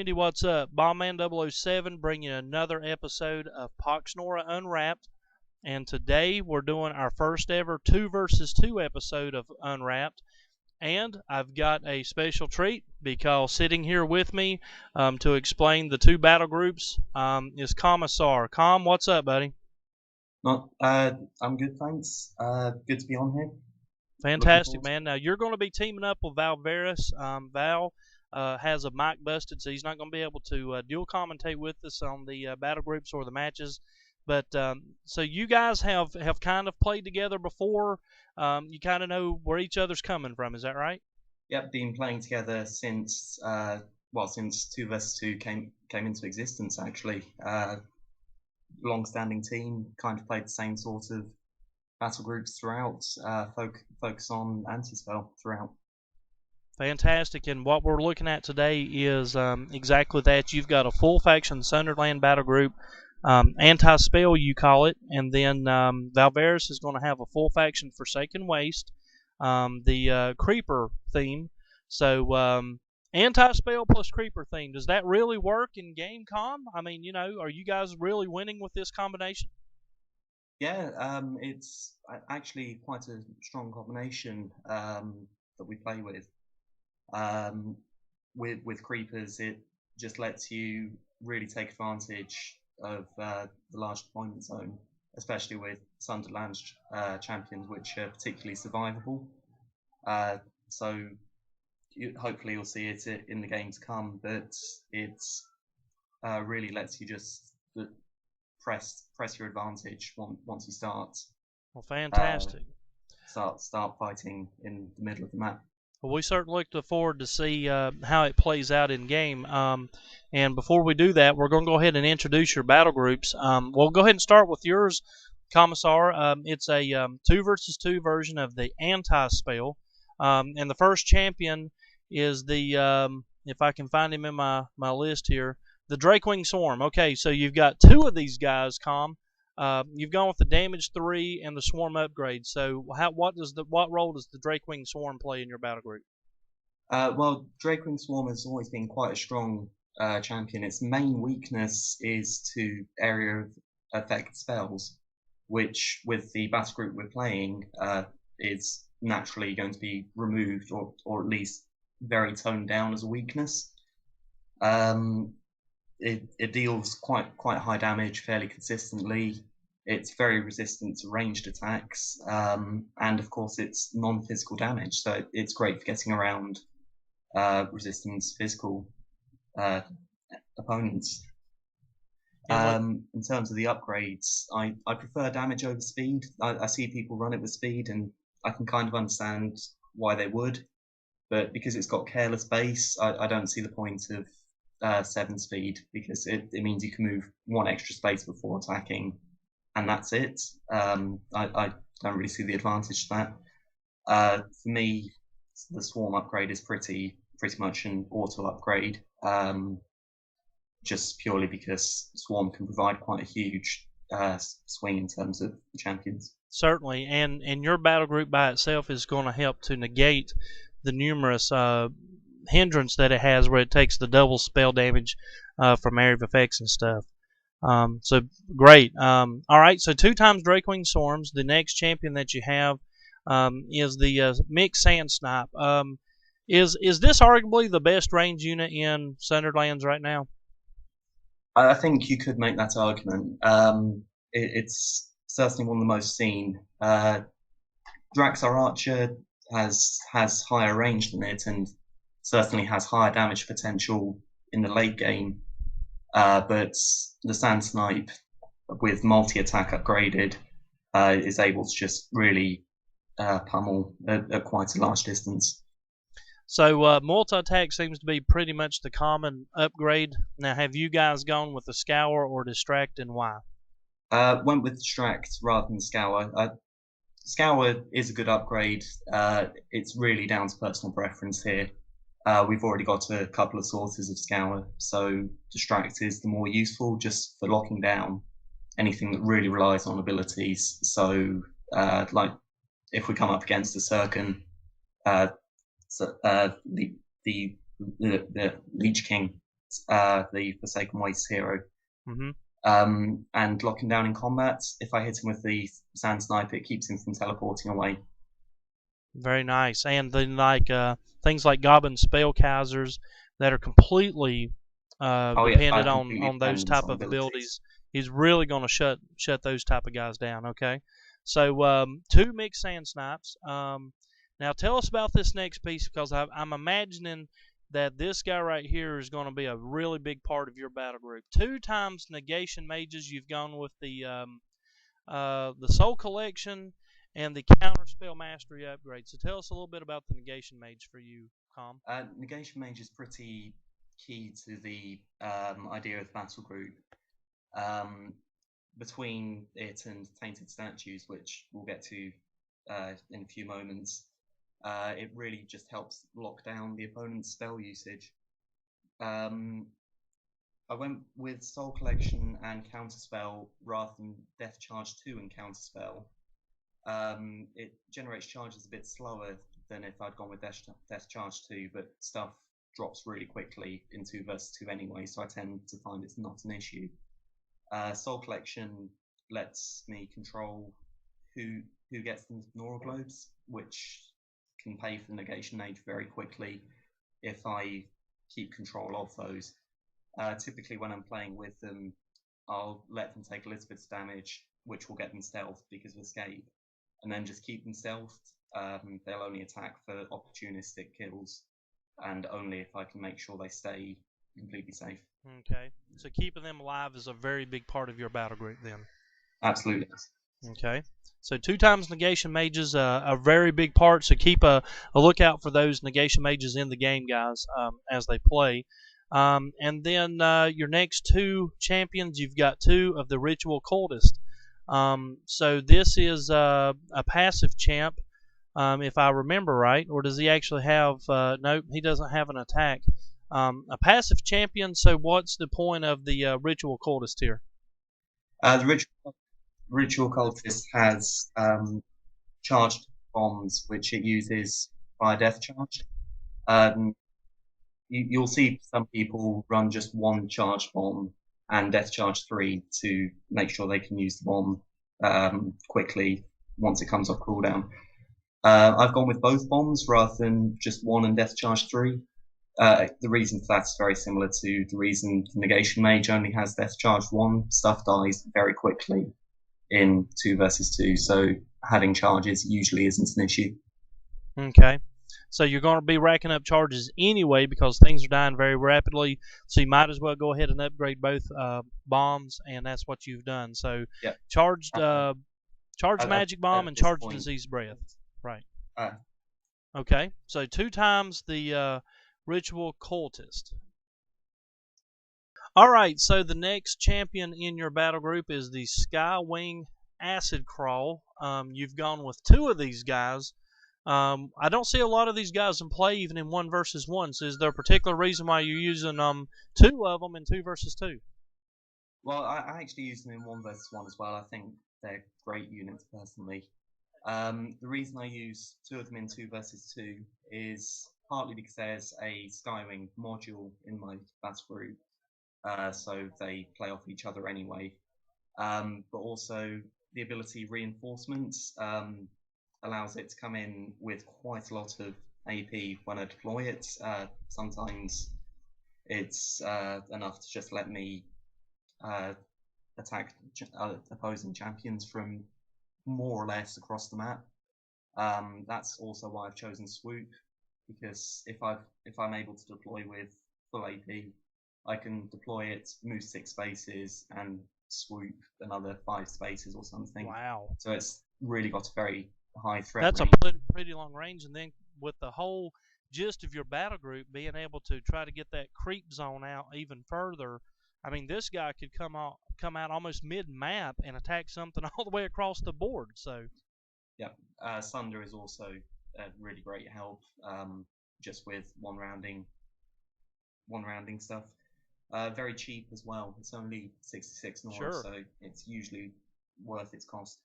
community, what's up? Bombman007 bringing you another episode of PoxNora Unwrapped, and today we're doing our first ever 2 versus 2 episode of Unwrapped, and I've got a special treat because sitting here with me to explain the 2 battle groups is Comissar. Com, what's up, buddy? I'm good, thanks. Good to be on here. Fantastic, man. Now, you're going to be teaming up with Valvaryess. Val has a mic busted, so he's not going to be able to dual commentate with us on the battle groups or the matches. But so you guys have kind of played together before. You kind of know where each other's coming from. Is that right? Yep, been playing together since since 2 versus 2 came into existence. Actually, long-standing team. Kind of played the same sort of battle groups throughout. Focus on anti-spell throughout. Fantastic, and what we're looking at today is exactly that. You've got a full faction Sunderland battle group, anti-spell you call it, and then Valvaryess is going to have a full faction Forsaken Waste, the Creeper theme. So anti-spell plus Creeper theme, does that really work in game com? I mean, are you guys really winning with this combination? Yeah, it's actually quite a strong combination that we play with. With creepers, it just lets you really take advantage of the large deployment zone, especially with Sunderland's champions, which are particularly survivable. So hopefully you'll see it in the game to come, but it really lets you just press your advantage once you start. Well, fantastic. Start fighting in the middle of the map. Well, we certainly look forward to see how it plays out in game. And before we do that, we're going to go ahead and introduce your battle groups. We'll go ahead and start with yours, Comissar. It's a 2 versus 2 version of the anti-spell. And the first champion is the, if I can find him in my list here, the Drakewing Swarm. Okay, so you've got 2 of these guys, Com. You've gone with the damage 3 and the swarm upgrade. So what role does the Drakewing Swarm play in your battle group? Well, Drakewing Swarm has always been quite a strong champion. Its main weakness is to area of effect spells, which with the battle group we're playing is naturally going to be removed or at least very toned down as a weakness. It deals quite high damage fairly consistently. It's very resistant to ranged attacks, and of course it's non-physical damage, so it's great for getting around resistance physical opponents. In terms of the upgrades, I prefer damage over speed. I see people run it with speed, and I can kind of understand why they would, but because it's got careless base, I don't see the point of 7 speed, because it means you can move 1 extra space before attacking, and that's it. I don't really see the advantage to that. For me, the swarm upgrade is pretty much an auto upgrade, just purely because swarm can provide quite a huge swing in terms of champions. Certainly, and your battle group by itself is going to help to negate the numerous hindrance that it has, where it takes the double spell damage from area of effects and stuff. So great. All right, so 2 times Drakewing Swarms. The next champion that you have is the Mixed Sand Snipe. Is this arguably the best range unit in Sunderlands right now? I think you could make that argument. It's certainly one of the most seen. Draxar Archer has higher range than it, and certainly has higher damage potential in the late game, but the Sand Snipe, with multi-attack upgraded, is able to just really pummel at quite a large distance. So multi-attack seems to be pretty much the common upgrade. Now, have you guys gone with the Scour or Distract, and why? Went with Distract rather than Scour. Scour is a good upgrade. It's really down to personal preference here. We've already got a couple of sources of Scour, so Distract is the more useful, just for locking down anything that really relies on abilities. So, like, if we come up against a Circan, the Leech King the Forsaken Waste hero. Mm-hmm. And locking down in combat, if I hit him with the Sand Sniper, it keeps him from teleporting away. Very nice. And then things like Goblin Spellcausers that are completely dependent on those type of abilities. He's really going to shut those type of guys down. Okay, so 2 mixed sand snipes. Now tell us about this next piece, because I'm imagining that this guy right here is going to be a really big part of your battle group. 2 times negation mages. You've gone with the Soul Collection and the Counter Spell Mastery upgrade. So tell us a little bit about the negation mage for you, Com. Negation mage is pretty key to the idea of the battle group. Between it and Tainted Statues, which we'll get to in a few moments, it really just helps lock down the opponent's spell usage. I went with Soul Collection and Counterspell rather than Death Charge 2 and Counterspell. It generates charges a bit slower than if I'd gone with Death Charge 2, but stuff drops really quickly in 2 versus 2 anyway, so I tend to find it's not an issue. Soul Collection lets me control who gets the Nora Globes, which can pay for the Negation Age very quickly if I keep control of those. Typically, when I'm playing with them, I'll let them take Elizabeth's damage, which will get them stealthed because of escape, and then just keep them stealthed. They'll only attack for opportunistic kills, and only if I can make sure they stay completely safe. Okay, so keeping them alive is a very big part of your battle group then. Absolutely. Okay, so 2 times negation mages, a very big part. So keep a lookout for those negation mages in the game, guys, as they play. And then your next 2 champions, you've got 2 of the Ritual Cultist. So this is a passive champ, if I remember right, or does he actually have? Nope, he doesn't have an attack. A passive champion. So what's the point of the Ritual Cultist here? The Ritual Cultist has charged bombs, which it uses via Death Charge. You'll see some people run just 1 charge bomb and Death Charge 3 to make sure they can use the bomb quickly once it comes off cooldown. I've gone with both bombs rather than just 1 and Death Charge 3. The reason for that's very similar to the reason the Negation Mage only has Death Charge 1. Stuff dies very quickly in 2 versus 2, so having charges usually isn't an issue. Okay. So you're going to be racking up charges anyway because things are dying very rapidly. So you might as well go ahead and upgrade both bombs, and that's what you've done. So yeah. charged magic bomb and charged disease breath. Right. Okay. So 2 times the Ritual Cultist. All right. So the next champion in your battle group is the Skywing Acid Crawl. You've gone with 2 of these guys. I don't see a lot of these guys in play even in 1 versus 1. So is there a particular reason why you're using 2 of them in 2 versus 2? Well, I actually use them in 1 versus 1 as well. I think they're great units personally. The reason I use 2 of them in 2 versus 2 is partly because there's a Skywing module in my battle group, so they play off each other anyway. But also the ability Reinforcements allows it to come in with quite a lot of AP when I deploy it. Sometimes it's enough to just let me attack opposing champions from more or less across the map. That's also why I've chosen Swoop, because if I'm able to deploy with full AP, I can deploy it, move 6 spaces, and swoop another 5 spaces or something. Wow! So it's really got a very high threat That's range. a pretty long range, and then with the whole gist of your battle group being able to try to get that creep zone out even further. I mean, this guy could come out almost mid-map and attack something all the way across the board. So, yeah, Sunder is also a really great help, just with one rounding stuff. Very cheap as well. It's only 66 Nora, so it's usually worth its cost.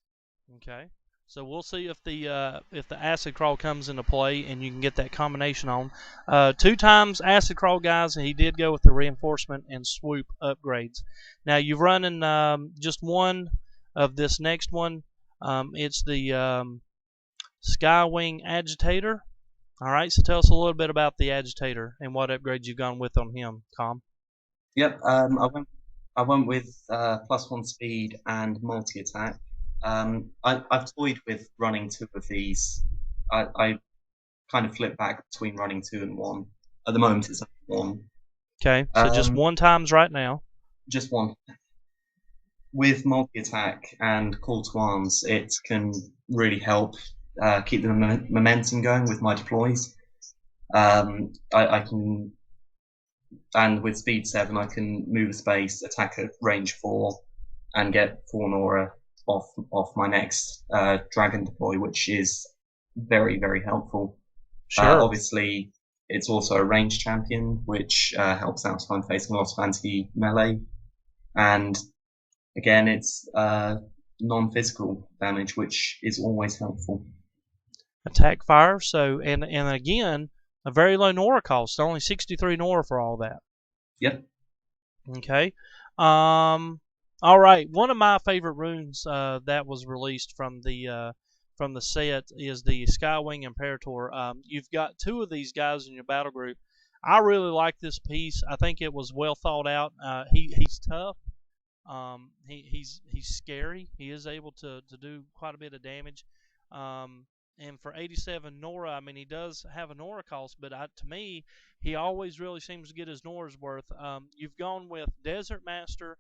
Okay. So we'll see if the acid crawl comes into play and you can get that combination on. 2 times acid crawl, guys, and he did go with the reinforcement and swoop upgrades. Now you're running just one of this next one. It's the Skywing Agitator. All right, so tell us a little bit about the Agitator and what upgrades you've gone with on him, Com. Yep. I went with +1 speed and multi attack. I've toyed with running 2 of these. I kind of flip back between running 2 and 1. At the moment, it's only 1. Okay, so just 1 times right now. Just 1. With multi attack and call to arms, it can really help keep the momentum going with my deploys. I can, and with speed 7, I can move a space, attack at range 4, and get PoxNora off my next dragon deploy, which is very, very helpful. Sure. Obviously, it's also a range champion, which helps out if I'm facing a lot of anti-melee. And again, it's non-physical damage, which is always helpful. Attack fire, so and again, a very low Nora cost, only 63 Nora for all that. Yep. Okay. All right. One of my favorite runes that was released from the set is the Skywing Imperator. You've got 2 of these guys in your battle group. I really like this piece. I think it was well thought out. He's tough. He's scary. He is able to do quite a bit of damage. And for 87 Nora, I mean, he does have a Nora cost, but to me, he always really seems to get his Nora's worth. You've gone with Desert Master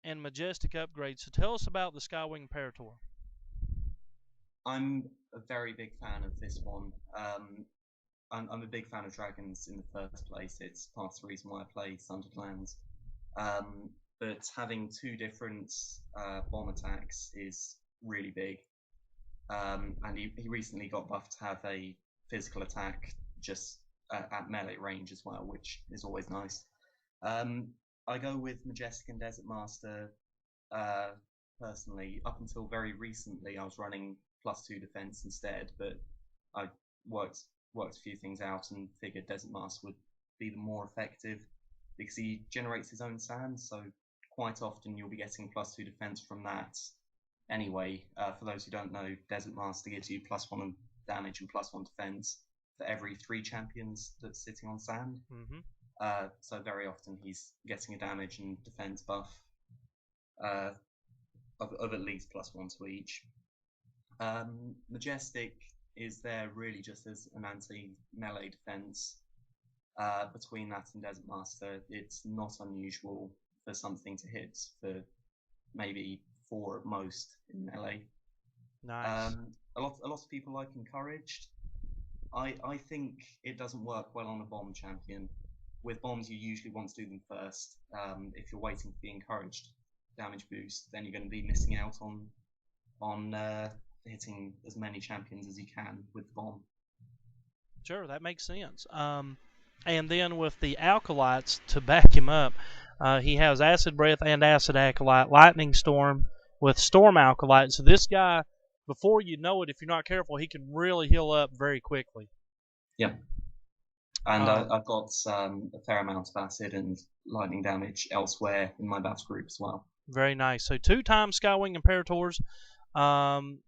and Majestic upgrades. So tell us about the Skywing Imperator. I'm a very big fan of this one. I'm a big fan of dragons in the first place. It's part of the reason why I play Sundered Lands. But having 2 different bomb attacks is really big. And he recently got buffed to have a physical attack just at melee range as well, which is always nice. I go with Majestic and Desert Master personally. Up until very recently, I was running +2 defense instead, but I worked a few things out and figured Desert Master would be the more effective because he generates his own sands, so quite often you'll be getting +2 defense from that. Anyway, for those who don't know, Desert Master gives you +1 damage and +1 defense for every 3 champions that's sitting on sand. Mm-hmm. So very often he's getting a damage and defense buff of at least +1 to each. Majestic is there really just as an anti-melee defense. Between that and Desert Master, it's not unusual for something to hit for maybe 4 at most in melee. Nice. A lot of people like Encouraged. I think it doesn't work well on a bomb champion. With bombs, you usually want to do them first. If you're waiting for the Encouraged damage boost, then you're going to be missing out on hitting as many champions as you can with the bomb. Sure, that makes sense. And then with the Acolytes to back him up, he has Acid Breath and Acid Acolyte, Lightning Storm with Storm Acolyte. So this guy, before you know it, if you're not careful, he can really heal up very quickly. Yep. And I've got a fair amount of acid and lightning damage elsewhere in my battle group as well. Very nice. So 2 times Skywing Imperators. Skywing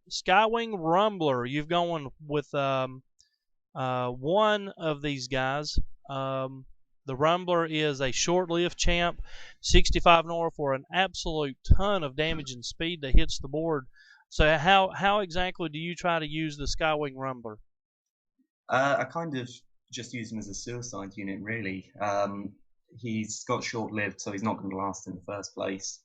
Rumbler, you've gone with one of these guys. The Rumbler is a short-lived champ, 65 Nora for an absolute ton of damage and speed that hits the board. So how exactly do you try to use the Skywing Rumbler? I kind of just use him as a suicide unit, really. He's got short-lived, so he's not going to last in the first place.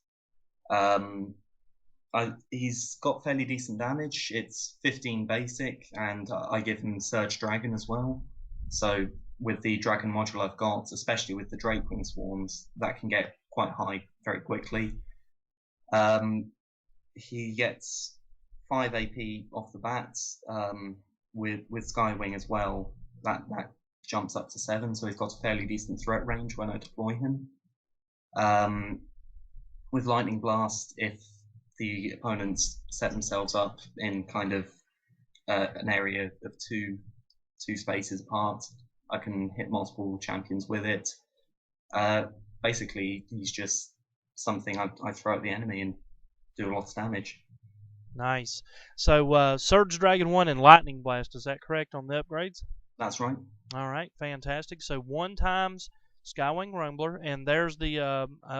He's got fairly decent damage. It's 15 basic, and I give him Surge Dragon as well. So with the Dragon module I've got, especially with the Drakewing Swarms, that can get quite high very quickly. He gets 5 AP off the bat. With Skywing as well, that jumps up to 7, so he's got a fairly decent threat range when I deploy him. With Lightning Blast, if the opponents set themselves up in kind of an area of two spaces apart. I can hit multiple champions with it. Basically, he's just something I throw at the enemy and do a lot of damage. Nice. So Surge Dragon 1 and Lightning Blast, is that correct on the upgrades? That's right. All right, fantastic. So 1 times Skywing Rumbler, and there's the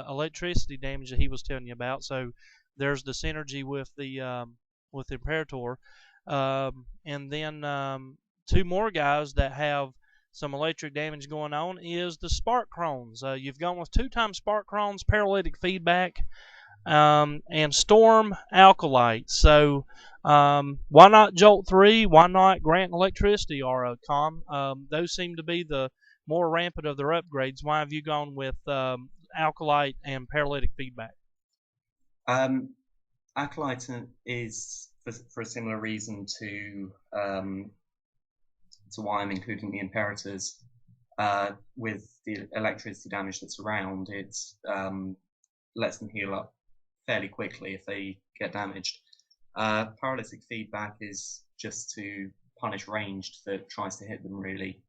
electricity damage that he was telling you about. So there's the synergy with the Imperator, and then 2 more guys that have some electric damage going on is the Spark Crones. You've gone with 2 times Spark Crones, paralytic feedback, and Storm Alkalite. So why not Jolt 3? Why not Grant Electricity or those seem to be the more rampant of their upgrades. Why have you gone with Alkalite and paralytic feedback? Acolyte is for a similar reason to why I'm including the Imperators. With the electricity damage that's around, it lets them heal up fairly quickly if they get damaged. Paralytic feedback is just to punish ranged that tries to hit them, really.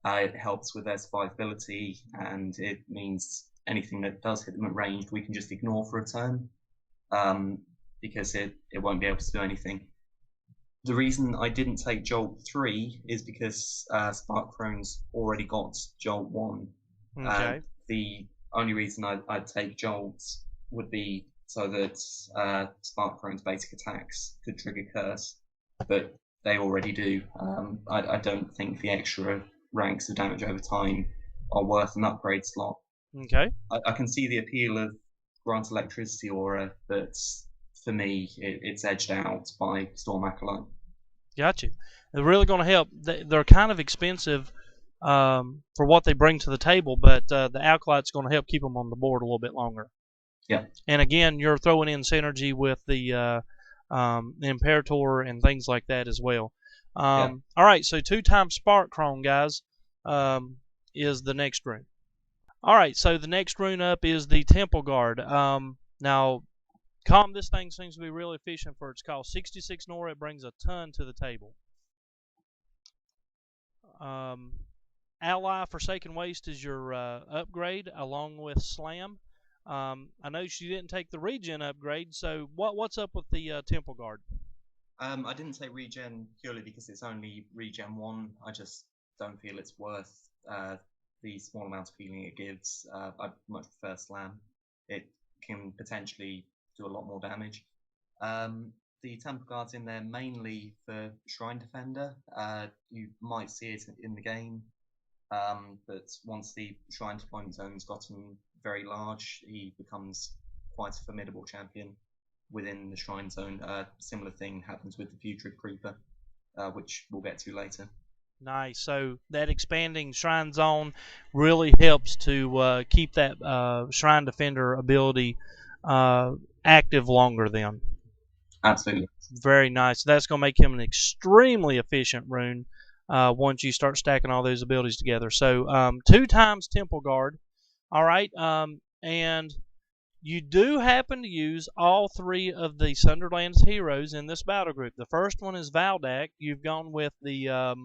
It helps with their survivability, and it means anything that does hit them at ranged we can just ignore for a turn, because it won't be able to do anything. The reason I didn't take Jolt 3 is because Spark Crone's already got Jolt 1. Okay. The only reason I'd take Jolt would be so that Spark Crone's basic attacks could trigger Curse, but they already do. I don't think the extra ranks of damage over time are worth an upgrade slot. Okay. I can see the appeal of Grant Electricity Aura, but for me, it's edged out by Storm Acolyte. Gotcha. They're really going to help. They're kind of expensive for what they bring to the table, but the Acolyte's going to help keep them on the board a little bit longer. Yeah. And again, you're throwing in synergy with the Imperator and things like that as well. Yeah. All right, so 2 times Spark Crone, guys, is the next rune. All right, so the next rune up is the Temple Guard. Now, this thing seems to be really efficient for its cost. 66 Nora, it brings a ton to the table. Ally Forsaken Waste is your upgrade along with Slam. I know she didn't take the regen upgrade, so what's up with the Temple Guard? I didn't say regen purely because it's only regen 1. I just don't feel it's worth the small amount of healing it gives. I much prefer Slam. It can potentially do a lot more damage. The Temple Guard's in there mainly for Shrine Defender. You might see it in the game, but once the Shrine deployment zone's gotten very large, he becomes quite a formidable champion within the Shrine Zone. Similar thing happens with the Putrid Creeper, which we'll get to later. Nice. So that expanding Shrine Zone really helps to keep that Shrine Defender ability active longer then. Absolutely. Very nice. That's going to make him an extremely efficient rune once you start stacking all those abilities together. So 2 times Temple Guard. All right. And you do happen to use all 3 of the Sunderland's heroes in this battle group. The first one is Valdak. You've gone with the,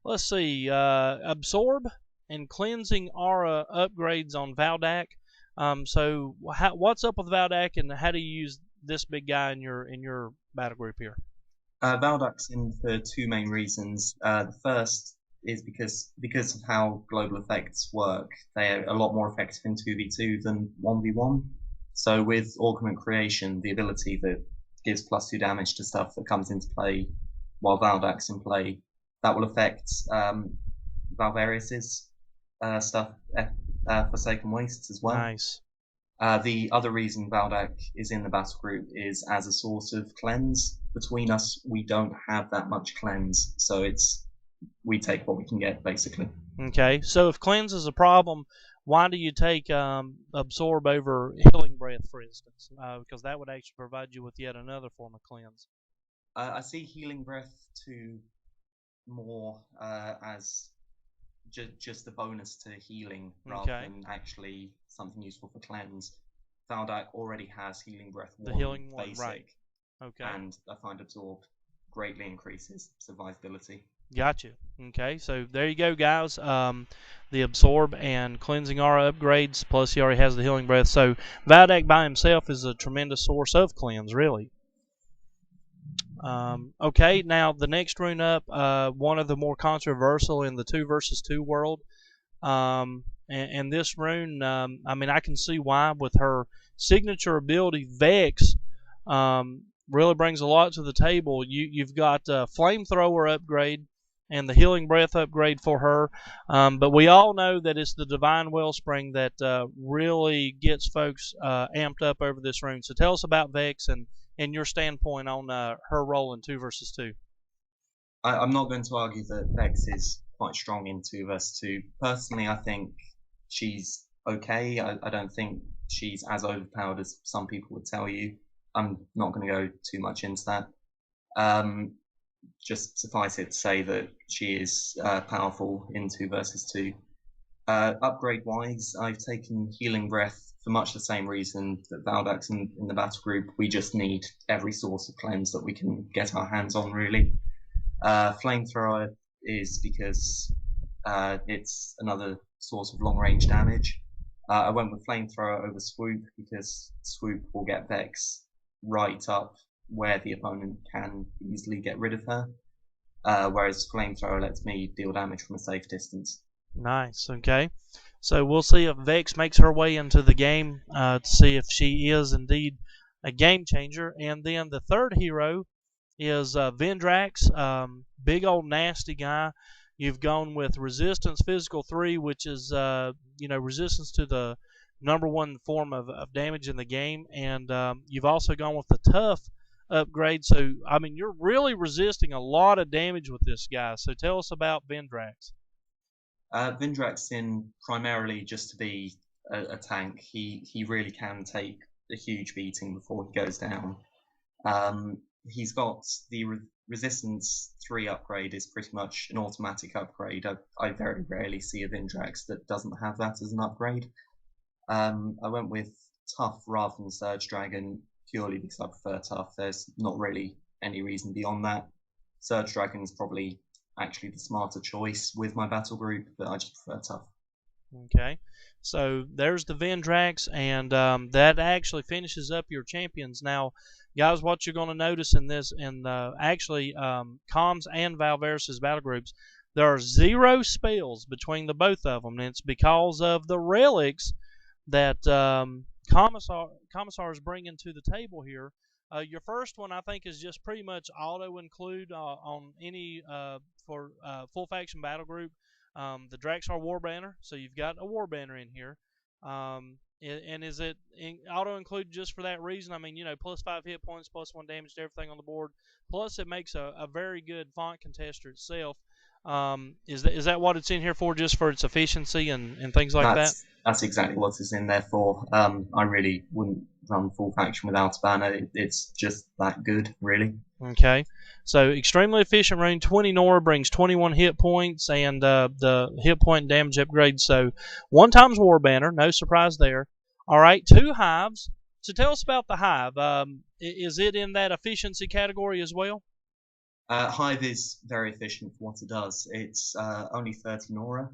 let's see, Absorb and Cleansing Aura upgrades on Valdak. So what's up with Valdak, and how do you use this big guy in your battle group here? Valdak's in for 2 main reasons. The first is because of how global effects work, they're a lot more effective in 2v2 than 1v1. So with Augment Creation, the ability that gives +2 damage to stuff that comes into play while Valdak's in play, that will affect Valvaryess's stuff, Forsaken Wastes as well. Nice. The other reason Valdak is in the battle group is as a source of cleanse. Between us, we don't have that much cleanse, so we take what we can get, basically. Okay, so if cleanse is a problem, why do you take Absorb over Healing Breath, for instance? Because that would actually provide you with yet another form of cleanse. I see Healing Breath to more as just a bonus to healing rather than actually something useful for cleanse. Valdak already has Healing Breath The 1 healing one, basic, right? Okay. and I find Absorb greatly increases survivability. Gotcha. Okay, so there you go, guys. The Absorb and Cleansing Aura upgrades, plus he already has the Healing Breath. So Valdak by himself is a tremendous source of cleanse, really. Okay, now the next rune up, one of the more controversial in the 2 versus 2 world. And this rune, I mean, I can see why with her signature ability, Vex, really brings a lot to the table. You've got Flamethrower upgrade and the Healing Breath upgrade for her, but we all know that it's the Divine Wellspring that really gets folks amped up over this rune. So tell us about Vex and your standpoint on her role in 2 versus 2. I'm not going to argue that Vex is quite strong in 2 versus 2. Personally, I think she's okay. I don't think she's as overpowered as some people would tell you. I'm not going to go too much into that. Just suffice it to say that she is powerful in 2 versus 2. Upgrade-wise, I've taken Healing Breath for much the same reason that Valdak's in the battle group. We just need every source of cleanse that we can get our hands on, really. Flamethrower is because it's another source of long-range damage. I went with Flamethrower over Swoop because Swoop will get Vex right up where the opponent can easily get rid of her, whereas Flamethrower lets me deal damage from a safe distance. Nice. Okay. So we'll see if Vex makes her way into the game to see if she is indeed a game changer. And then the third hero is Vendrax, big old nasty guy. You've gone with Resistance Physical 3, which is resistance to the #1 form of damage in the game, and you've also gone with the Tough upgrade. So I mean, you're really resisting a lot of damage with this guy. So tell us about Vendrax. Vendrax in primarily just to be a tank. He really can take a huge beating before he goes down. He's got the Resistance 3 upgrade is pretty much an automatic upgrade. I very rarely see a Vendrax that doesn't have that as an upgrade. I went with Tough rather than Surge Dragon purely because I prefer Tough. There's not really any reason beyond that. Surge Dragon is probably actually the smarter choice with my battle group, but I just prefer Tough. Okay, so there's the Vendrax, and that actually finishes up your champions. Now, guys, what you're going to notice in this, and actually Comms and Valvaryess' battle groups, there are 0 spells between the both of them, and it's because of the relics that Comissar is bringing to the table here. Your first one, I think, is just pretty much auto-include on any for full faction battle group. The Draxar War Banner, so you've got a War Banner in here. And is it auto-included just for that reason? I mean, plus 5 hit points, plus 1 damage to everything on the board. Plus, it makes a very good font contester itself. Is that what it's in here for, just for its efficiency and things like that? That's exactly what it's in there for. I really wouldn't run full faction without a banner. It's just that good, really. Okay, so extremely efficient rune. 20 Nora brings 21 hit points and the hit point damage upgrade. So 1 times War Banner, no surprise there. All right, 2 hives. So tell us about the hive. Is it in that efficiency category as well? Hive is very efficient for what it does. It's only 30 Nora,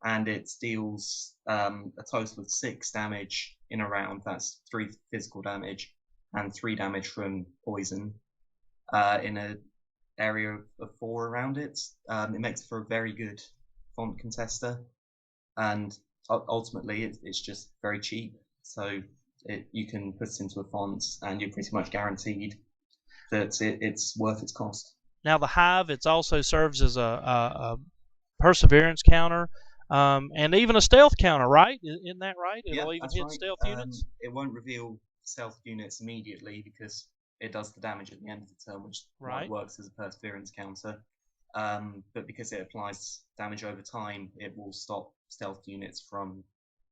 and it deals a total of 6 damage in a round. That's 3 physical damage and 3 damage from poison in an area of 4 around it. It makes for a very good font contester, and ultimately it's just very cheap. So you can put it into a font, and you're pretty much guaranteed that it's worth its cost. Now the hive, it also serves as a perseverance counter, and even a stealth counter, right? Isn't that right? It'll even hit right. stealth units. It won't reveal stealth units immediately because it does the damage at the end of the turn, which works as a perseverance counter. But because it applies damage over time, it will stop stealth units from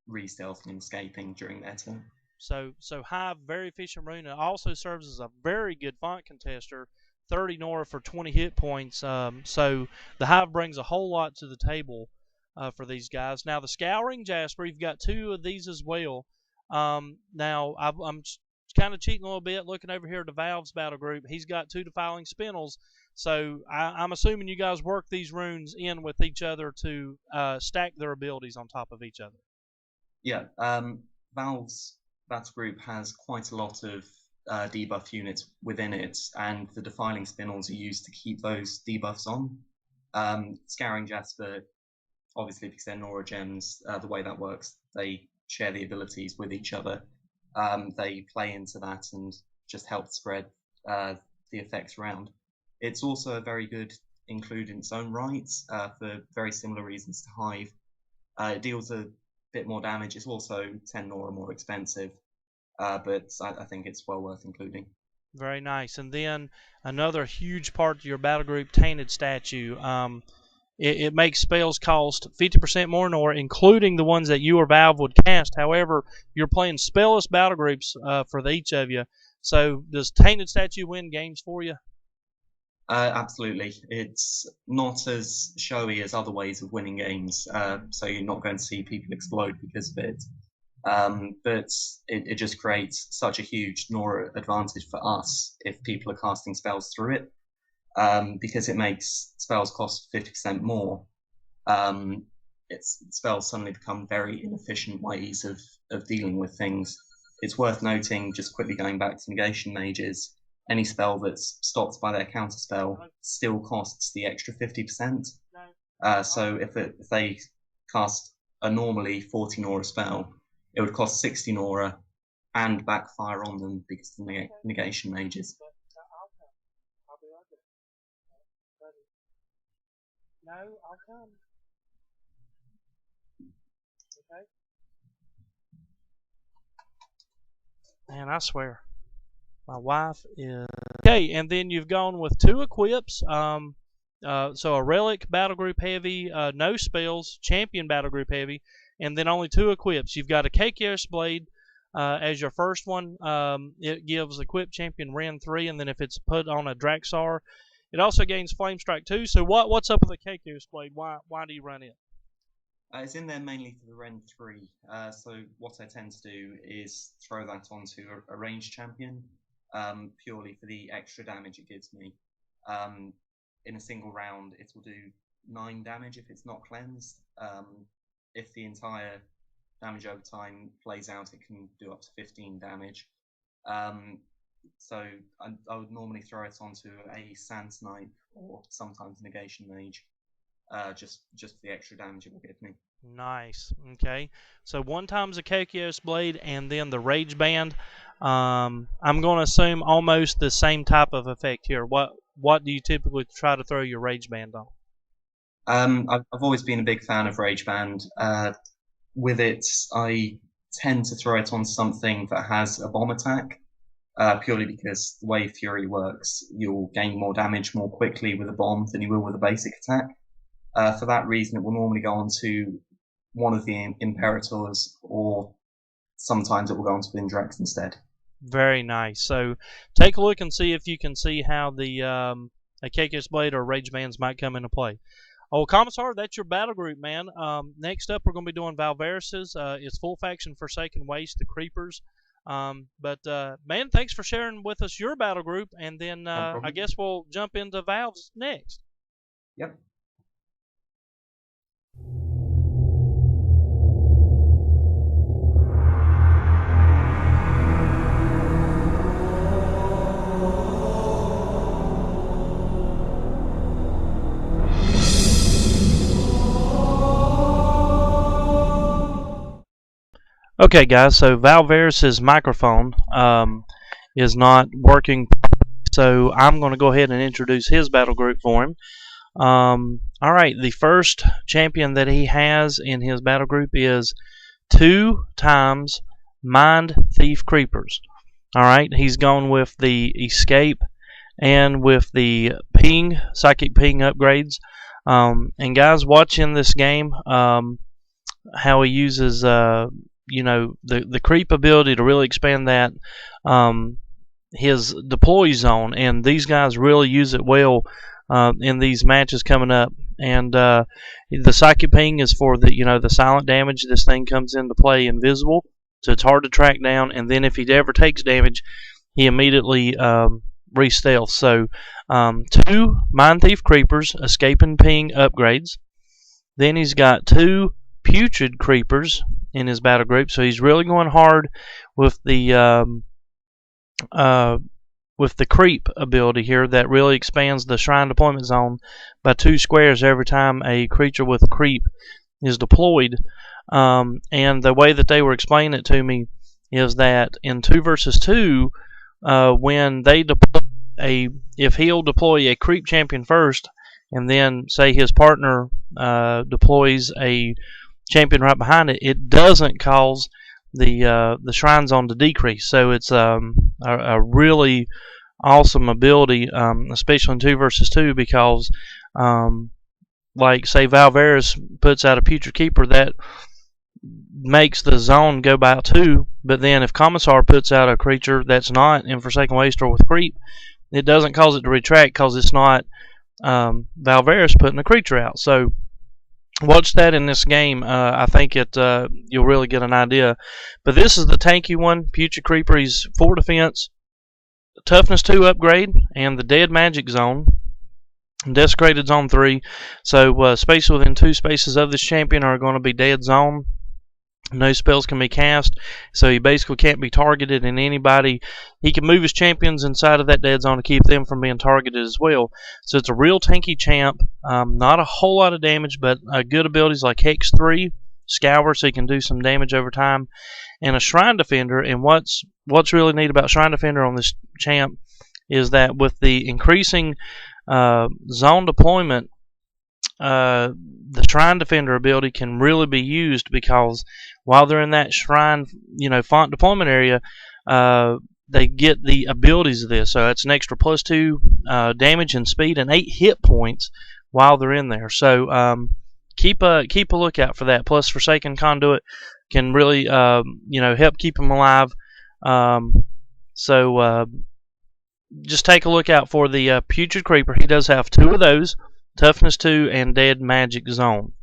re-stealthing and escaping during their turn. So hive, very efficient rune. It also serves as a very good font contester. 30 Nora for 20 hit points. So the hive brings a whole lot to the table for these guys. Now the Scouring Jasper, you've got 2 of these as well. Now, I'm kind of cheating a little bit, looking over here at the Valve's battle group. He's got 2 defiling spindles, so I'm assuming you guys work these runes in with each other to stack their abilities on top of each other. Yeah, Valve's battle group has quite a lot of debuff units within it, and the defiling spindles are used to keep those debuffs on. Scouring Jasper, obviously because they're Nora gems, the way that works, they share the abilities with each other. They play into that and just help spread the effects around. It's also a very good include in its own right for very similar reasons to Hive. It deals a bit more damage. It's also 10 Nora more expensive, but I think it's well worth including. Very nice. And then another huge part of your battle group, Tainted Statue. It makes spells cost 50% more Nora, including the ones that you or Valve would cast. However, you're playing spellless battle groups for each of you. So does Tainted Statue win games for you? Absolutely. It's not as showy as other ways of winning games, so you're not going to see people explode because of it. But it just creates such a huge Nora advantage for us if people are casting spells through it, because it makes spells cost 50% more. Spells suddenly become very inefficient ways of dealing with things. It's worth noting, just quickly going back to negation mages, any spell that's stopped by their counterspell still costs the extra 50%. So if they cast a normally 40 Nora spell, it would cost 60 Nora and backfire on them because of the negation mages. No, I'll come. Okay. Man, I swear. My wife is... Okay, and then you've gone with 2 equips. So a Relic Battle Group Heavy, no spells, Champion Battle Group Heavy, and then only 2 equips. You've got a Cakeos Blade as your first one. It gives Equip Champion Ren 3, and then if it's put on a Draxar, it also gains Flame Strike 2. So what's up with the Cakeos Blade? Why do you run it? It's in there mainly for the Ren 3. So what I tend to do is throw that onto a ranged champion, purely for the extra damage it gives me. In a single round, it will do 9 damage if it's not cleansed. If the entire damage over time plays out, it can do up to 15 damage. So I would normally throw it onto a Sand Snipe or sometimes Negation Mage, just for the extra damage it will give me. Nice. Okay. So 1 times a Cakeos Blade and then the Rage Band. I'm going to assume almost the same type of effect here. What do you typically try to throw your Rage Band on? I've always been a big fan of Rage Band. With it, I tend to throw it on something that has a bomb attack, purely because the way Fury works, you'll gain more damage more quickly with a bomb than you will with a basic attack. For that reason, it will normally go on to one of the Imperators, or sometimes it will go on to Vindrax instead. Very nice. So take a look and see if you can see how the a Cakeos Blade or Rage Bands might come into play. Oh, Comissar, that's your battle group, man. Next up, we're going to be doing Valvaryss's. It's Full Faction Forsaken Waste, the Creepers. Man, thanks for sharing with us your battle group, and then No I guess we'll jump into Valve's next. Yep. Okay, guys, so Valvaryss's microphone is not working, so I'm going to go ahead and introduce his battle group for him. Alright, the first champion that he has in his battle group is 2 times Mind Thief Creepers. Alright, he's gone with the Escape and with the Ping, Psychic Ping upgrades. And guys, watching this game, how he uses the creep ability to really expand that his deploy zone, and these guys really use it well in these matches coming up. And the Psychic Ping is for the the silent damage. This thing comes into play invisible, so it's hard to track down. And then if he ever takes damage, he immediately re-stealth. So 2 Mind Thief Creepers, Escape and Ping upgrades. Then he's got 2 Putrid Creepers in his battle group, so he's really going hard with the creep ability here that really expands the shrine deployment zone by 2 squares every time a creature with creep is deployed. And the way that they were explaining it to me is that in 2 versus 2, when they deploy if he'll deploy a creep champion first, and then say his partner deploys a champion right behind it, it doesn't cause the shrine zone to decrease. So it's a really awesome ability, especially in 2 versus 2, because like say Valvaryess puts out a Putrid Keeper, that makes the zone go by 2, but then if Comissar puts out a creature that's not in Forsaken Waste or with creep, it doesn't cause it to retract because it's not Valvaryess putting a creature out. So watch that in this game. I think you'll really get an idea. But this is the tanky one, Putrid Creeper. He's 4 defense, toughness 2 upgrade, and the dead magic zone, desecrated zone 3. So space within 2 spaces of this champion are going to be dead zone. No spells can be cast, so he basically can't be targeted, and anybody, he can move his champions inside of that dead zone to keep them from being targeted as well. So it's a real tanky champ. Not a whole lot of damage, but good abilities like Hex 3, Scour, so he can do some damage over time, and a Shrine Defender. And what's really neat about Shrine Defender on this champ is that with the increasing zone deployment, the Shrine Defender ability can really be used, because while they're in that shrine, font deployment area, they get the abilities of this. So it's an extra +2 damage and speed and 8 hit points while they're in there. So keep a lookout for that. Plus, Forsaken Conduit can really help keep them alive. Just take a look out for the Putrid Creeper. He does have 2 of those. Toughness 2 and Dead Magic Zone.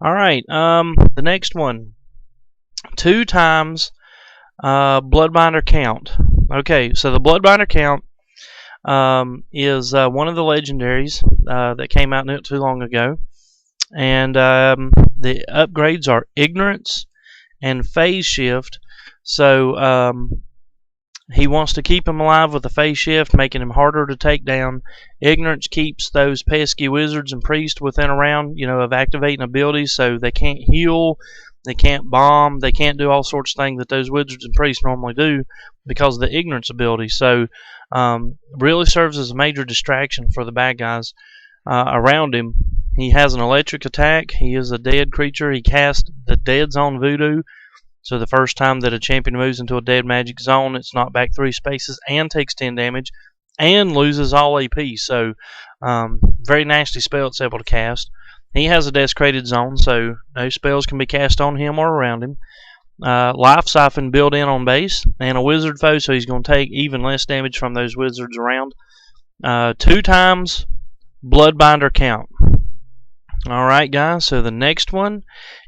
Alright, the next one. 2 times Bloodbinder Count. Okay, so the Bloodbinder Count is one of the legendaries that came out not too long ago. And the upgrades are Ignorance and Phase Shift. So he wants to keep him alive with a phase shift, making him harder to take down. Ignorance keeps those pesky wizards and priests within a round, of activating abilities, so they can't heal, they can't bomb, they can't do all sorts of things that those wizards and priests normally do because of the ignorance ability. So really serves as a major distraction for the bad guys around him. He has an electric attack. He is a dead creature. He casts the Dead Zone Voodoo. So the first time that a champion moves into a dead magic zone, it's knocked back 3 spaces and takes 10 damage and loses all AP. So very nasty spell it's able to cast. He has a desecrated zone, so no spells can be cast on him or around him. Life Siphon built in on base, and a wizard foe, so he's going to take even less damage from those wizards around. 2 times Bloodbinder Count. Alright guys, so the next one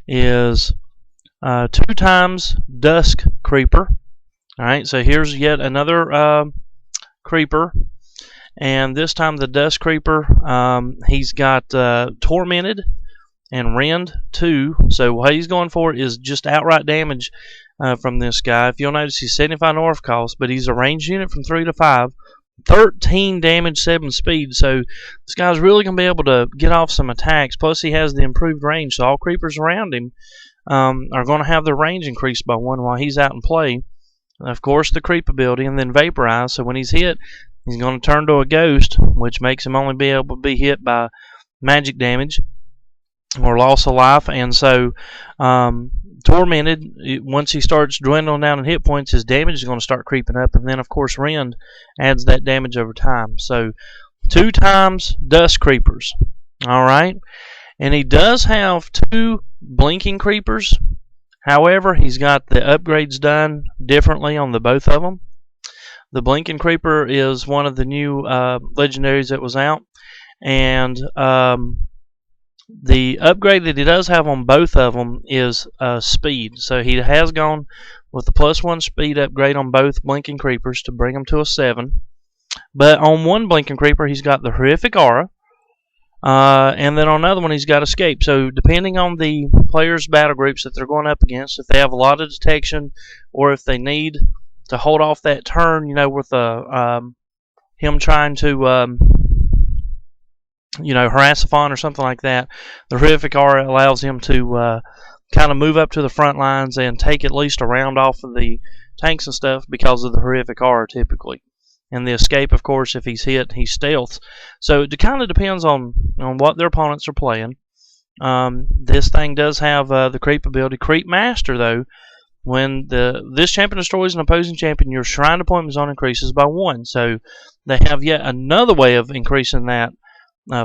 is 2 times Dusk Creeper. Alright, so here's yet another creeper, and this time the Dusk Creeper, he's got Tormented and Rend 2. So what he's going for is just outright damage from this guy. If you'll notice, he's 75 North cost, but he's a ranged unit from 3 to 5. 13 damage, 7 speed, so this guy's really going to be able to get off some attacks. Plus he has the improved range, so all creepers around him are going to have their range increased by 1 while he's out in play. Of course, the creep ability, and then Vaporize, so when he's hit, he's going to turn to a ghost, which makes him only be able to be hit by magic damage or loss of life. And so Tormented, once he starts dwindling down in hit points, his damage is going to start creeping up, and then of course Rend adds that damage over time. So 2 times Dust Creepers. Alright, and he does have 2 Blinking Creepers. However, he's got the upgrades done differently on the both of them. The Blinking Creeper is one of the new legendaries that was out, and the upgrade that he does have on both of them is speed. So he has gone with the +1 speed upgrade on both Blinking Creepers to bring them to a 7. But on one Blinking Creeper, he's got the Horrific Aura, and then on another one, he's got Escape. So depending on the players' battle groups that they're going up against, if they have a lot of detection, or if they need to hold off that turn, with him trying to harass a fawn or something like that, the Horrific Aura allows him to kind of move up to the front lines and take at least a round off of the tanks and stuff because of the Horrific Aura typically. And the Escape, of course, if he's hit, he stealths. So it kind of depends on what their opponents are playing. This thing does have the Creep ability. Creep Master, though, when this champion destroys an opposing champion, your Shrine Appointment Zone increases by 1. So they have yet another way of increasing that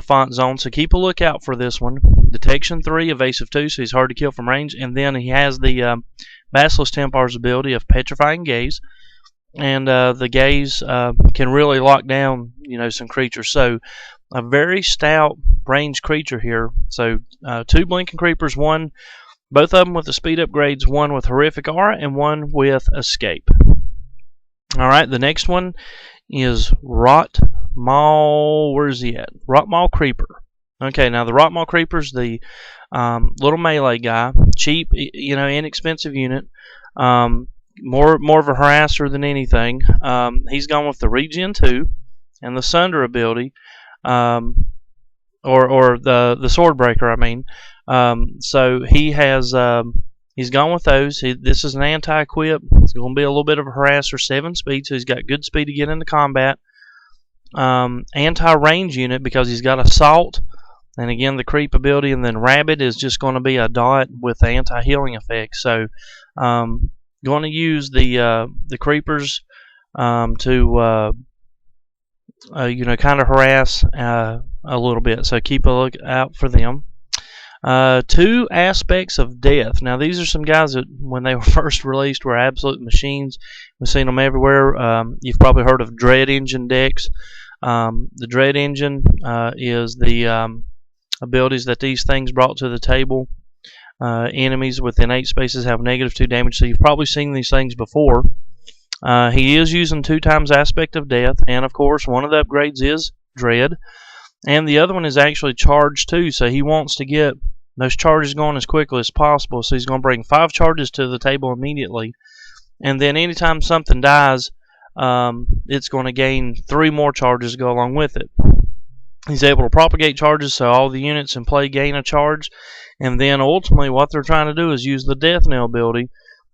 font zone, so keep a lookout for this one. Detection 3, Evasive 2, so he's hard to kill from range, and then he has the Basilisk Templar's ability of Petrifying Gaze, and the Gaze can really lock down some creatures. So a very stout range creature here. So 2 Blinking Creepers, both of them with the speed upgrades, one with Horrific Aura and one with Escape. Alright, the next one is Rotmaw. Where is he at? Rotmaw Creeper. Okay, now the Rotmaw Creeper's the little melee guy. Cheap, inexpensive unit. More of a harasser than anything. He's gone with the Regen 2 and the Sunder ability. Or the Swordbreaker, I mean. So he has... he's gone with those. This is an anti-equip. It's going to be a little bit of a harasser, 7 speed, so he's got good speed to get into combat. Anti-range unit because he's got Assault, and again the Creep ability, and then Rabid is just going to be a dot with the anti-healing effect. So going to use the Creepers to kind of harass a little bit. So keep a look out for them. 2 Aspects of Death. Now these are some guys that when they were first released were absolute machines. We've seen them everywhere. You've probably heard of Dread Engine decks. The Dread Engine is the abilities that these things brought to the table. Enemies within 8 spaces have -2 damage, so you've probably seen these things before. He is using 2 times Aspect of Death, and of course one of the upgrades is Dread, and the other one is actually Charge too, so he wants to get those charges going as quickly as possible, so he's going to bring 5 charges to the table immediately, and then anytime something dies, it's going to gain 3 more charges to go along with it. He's able to propagate charges, so all the units in play gain a charge, and then ultimately what they're trying to do is use the Death Knell ability.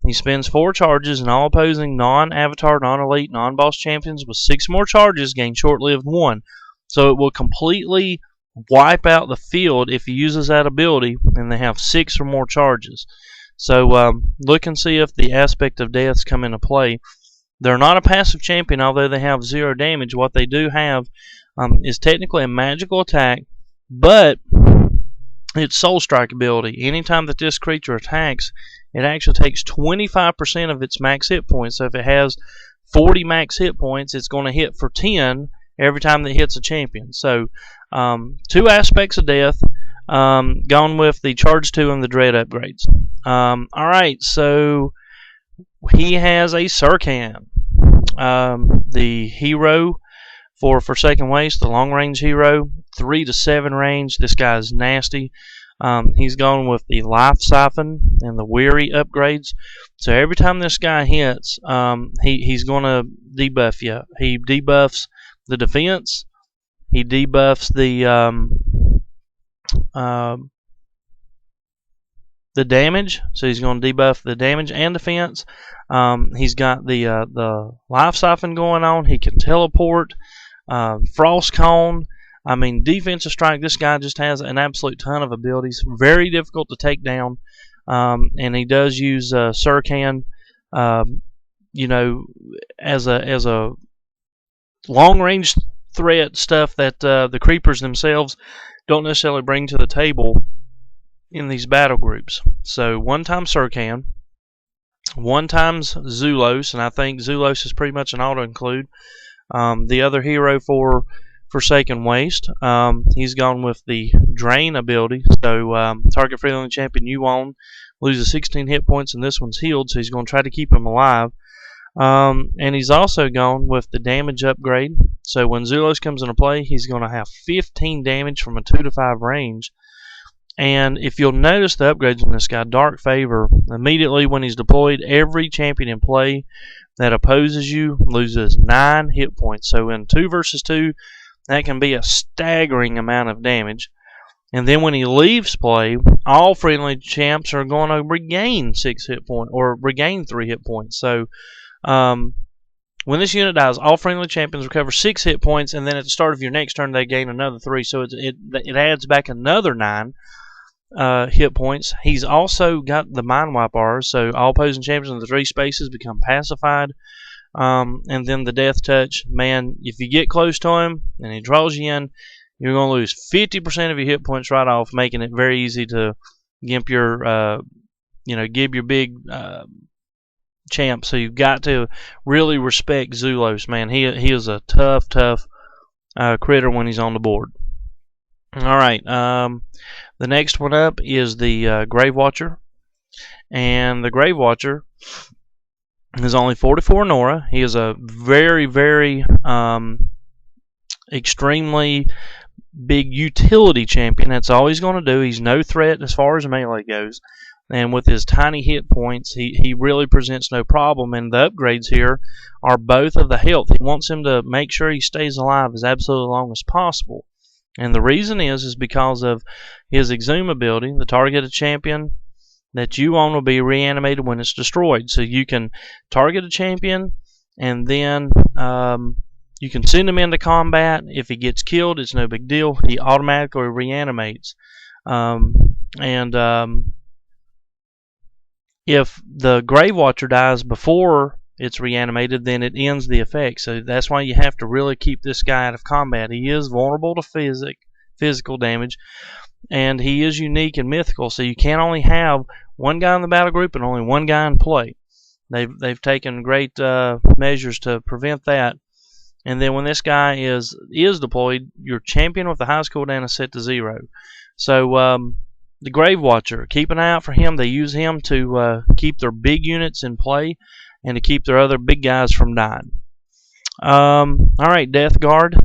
He spends 4 charges, and all opposing non-avatar, non-elite, non-boss champions with 6 more charges gain short-lived 1. So it will completely wipe out the field if he uses that ability, and they have 6 or more charges. So look and see if the Aspect of Deaths come into play. They're not a passive champion, although they have 0 damage. What they do have is technically a magical attack, but its Soul Strike ability. Anytime that this creature attacks, it actually takes 25% of its max hit points. So if it has 40 max hit points, it's going to hit for 10 every time that it hits a champion. So 2 Aspects of Death, gone with the Charge 2 and the Dread upgrades. Alright, so he has a Surcan, the hero for Forsaken Waste, the long range hero, 3 to 7 range. This guy's nasty. He's gone with the Life Siphon and the Weary upgrades. So every time this guy hits, he's going to debuff you. He debuffs the defense. He debuffs the damage. So he's going to debuff the damage and defense. He's got the Life Siphon going on. He can teleport. Frost Cone. I mean, Defensive Strike, this guy just has an absolute ton of abilities. Very difficult to take down. And he does use Surcan, as a long-range threat, stuff that the creepers themselves don't necessarily bring to the table in these battle groups. So 1 time Surcan, 1 times Zulos, and I think Zulos is pretty much an auto-include. The other hero for Forsaken Waste. He's gone with the Drain ability. So target friendly champion you own loses 16 hit points, and this one's healed, so he's going to try to keep him alive. And he's also gone with the damage upgrade. So when Zulos comes into play, he's going to have 15 damage from a 2 to 5 range. And if you'll notice the upgrades on this guy, Dark Favor, immediately when he's deployed, every champion in play that opposes you loses 9 hit points. So in 2 versus 2, that can be a staggering amount of damage. And then when he leaves play, all friendly champs are going to regain 6 hit points, or regain 3 hit points. So when this unit dies, all friendly champions recover 6 hit points, and then at the start of your next turn, they gain another 3. So it adds back another 9 hit points. He's also got the Mind Wipe R's, so all opposing champions in the 3 spaces become pacified. And then the Death Touch, man, if you get close to him and he draws you in, you're going to lose 50% of your hit points right off, making it very easy to gimp your, give your big champ. So you've got to really respect Zulos, man. He is a tough critter when he's on the board. All right, the next one up is the Grave Watcher, and the Grave Watcher is only 44 Nora. He is a very extremely big utility champion. That's all he's going to do. He's no threat as far as melee goes, and with his tiny hit points, he really presents no problem. And the upgrades here are both of the health. He wants him to make sure he stays alive as absolutely long as possible. And the reason is because of his Exhume ability. The targeted champion that you own will be reanimated when it's destroyed. So you can target a champion, and then you can send him into combat. If he gets killed, it's no big deal. He automatically reanimates. If the Grave Watcher dies before it's reanimated, then it ends the effect. So that's why you have to really keep this guy out of combat. He is vulnerable to physical damage, and he is unique and mythical. So you can't only have one guy in the battle group and only one guy in play. They've taken great measures to prevent that. And then when this guy is deployed, your champion with the highest cooldown is set to 0. So the Grave Watcher, keep an eye out for him. They use him to keep their big units in play and to keep their other big guys from dying. Alright, Death Guard.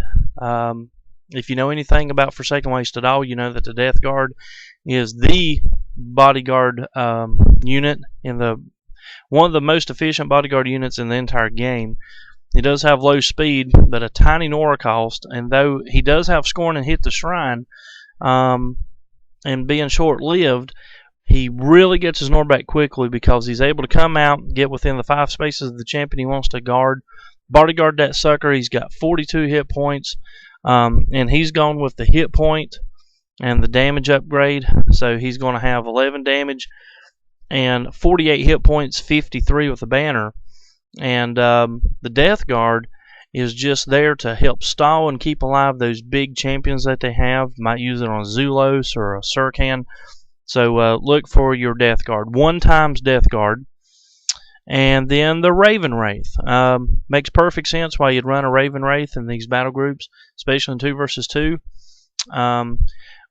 If you know anything about Forsaken Waste at all, you know that the Death Guard is the bodyguard unit, in one of the most efficient bodyguard units in the entire game. He does have low speed, but a tiny Nora cost, and though he does have Scorn and Hit the Shrine, and being short-lived, he really gets his Nora back quickly because he's able to come out and get within the 5 spaces of the champion he wants to guard. Bodyguard that sucker. He's got 42 hit points, and he's gone with the hit point and the damage upgrade. So he's going to have 11 damage and 48 hit points, 53 with the banner. And the Death Guard is just there to help stall and keep alive those big champions that they have. Might use it on a Zulos or a Surcan. So look for your Death Guard. 1 times Death Guard. And then the Raven Wraith. Makes perfect sense why you'd run a Raven Wraith in these battle groups, especially in 2 versus 2.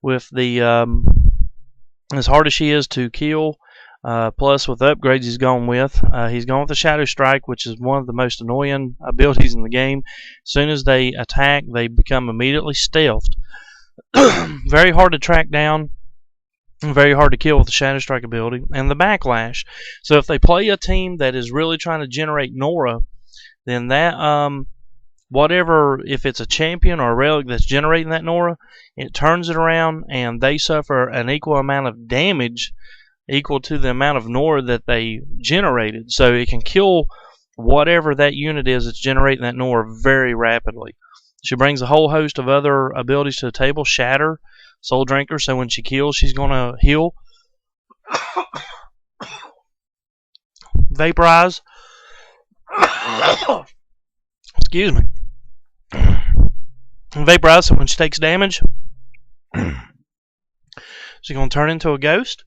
With the as hard as she is to kill, plus with the upgrades he's gone with the Shadow Strike, which is one of the most annoying abilities in the game. As soon as they attack, they become immediately stealthed. Very hard to track down. Very hard to kill with the Shadow Strike ability. And the Backlash. So if they play a team that is really trying to generate Nora, then that whatever, if it's a champion or a relic that's generating that Nora, it turns it around and they suffer an equal amount of damage equal to the amount of Nora that they generated. So it can kill whatever that unit is that's generating that Nora very rapidly. She brings a whole host of other abilities to the table. Shatter, Soul Drinker, so when she kills, she's going to heal. Vaporize. Excuse me. Vaporize, so when she takes damage, she's going to turn into a ghost.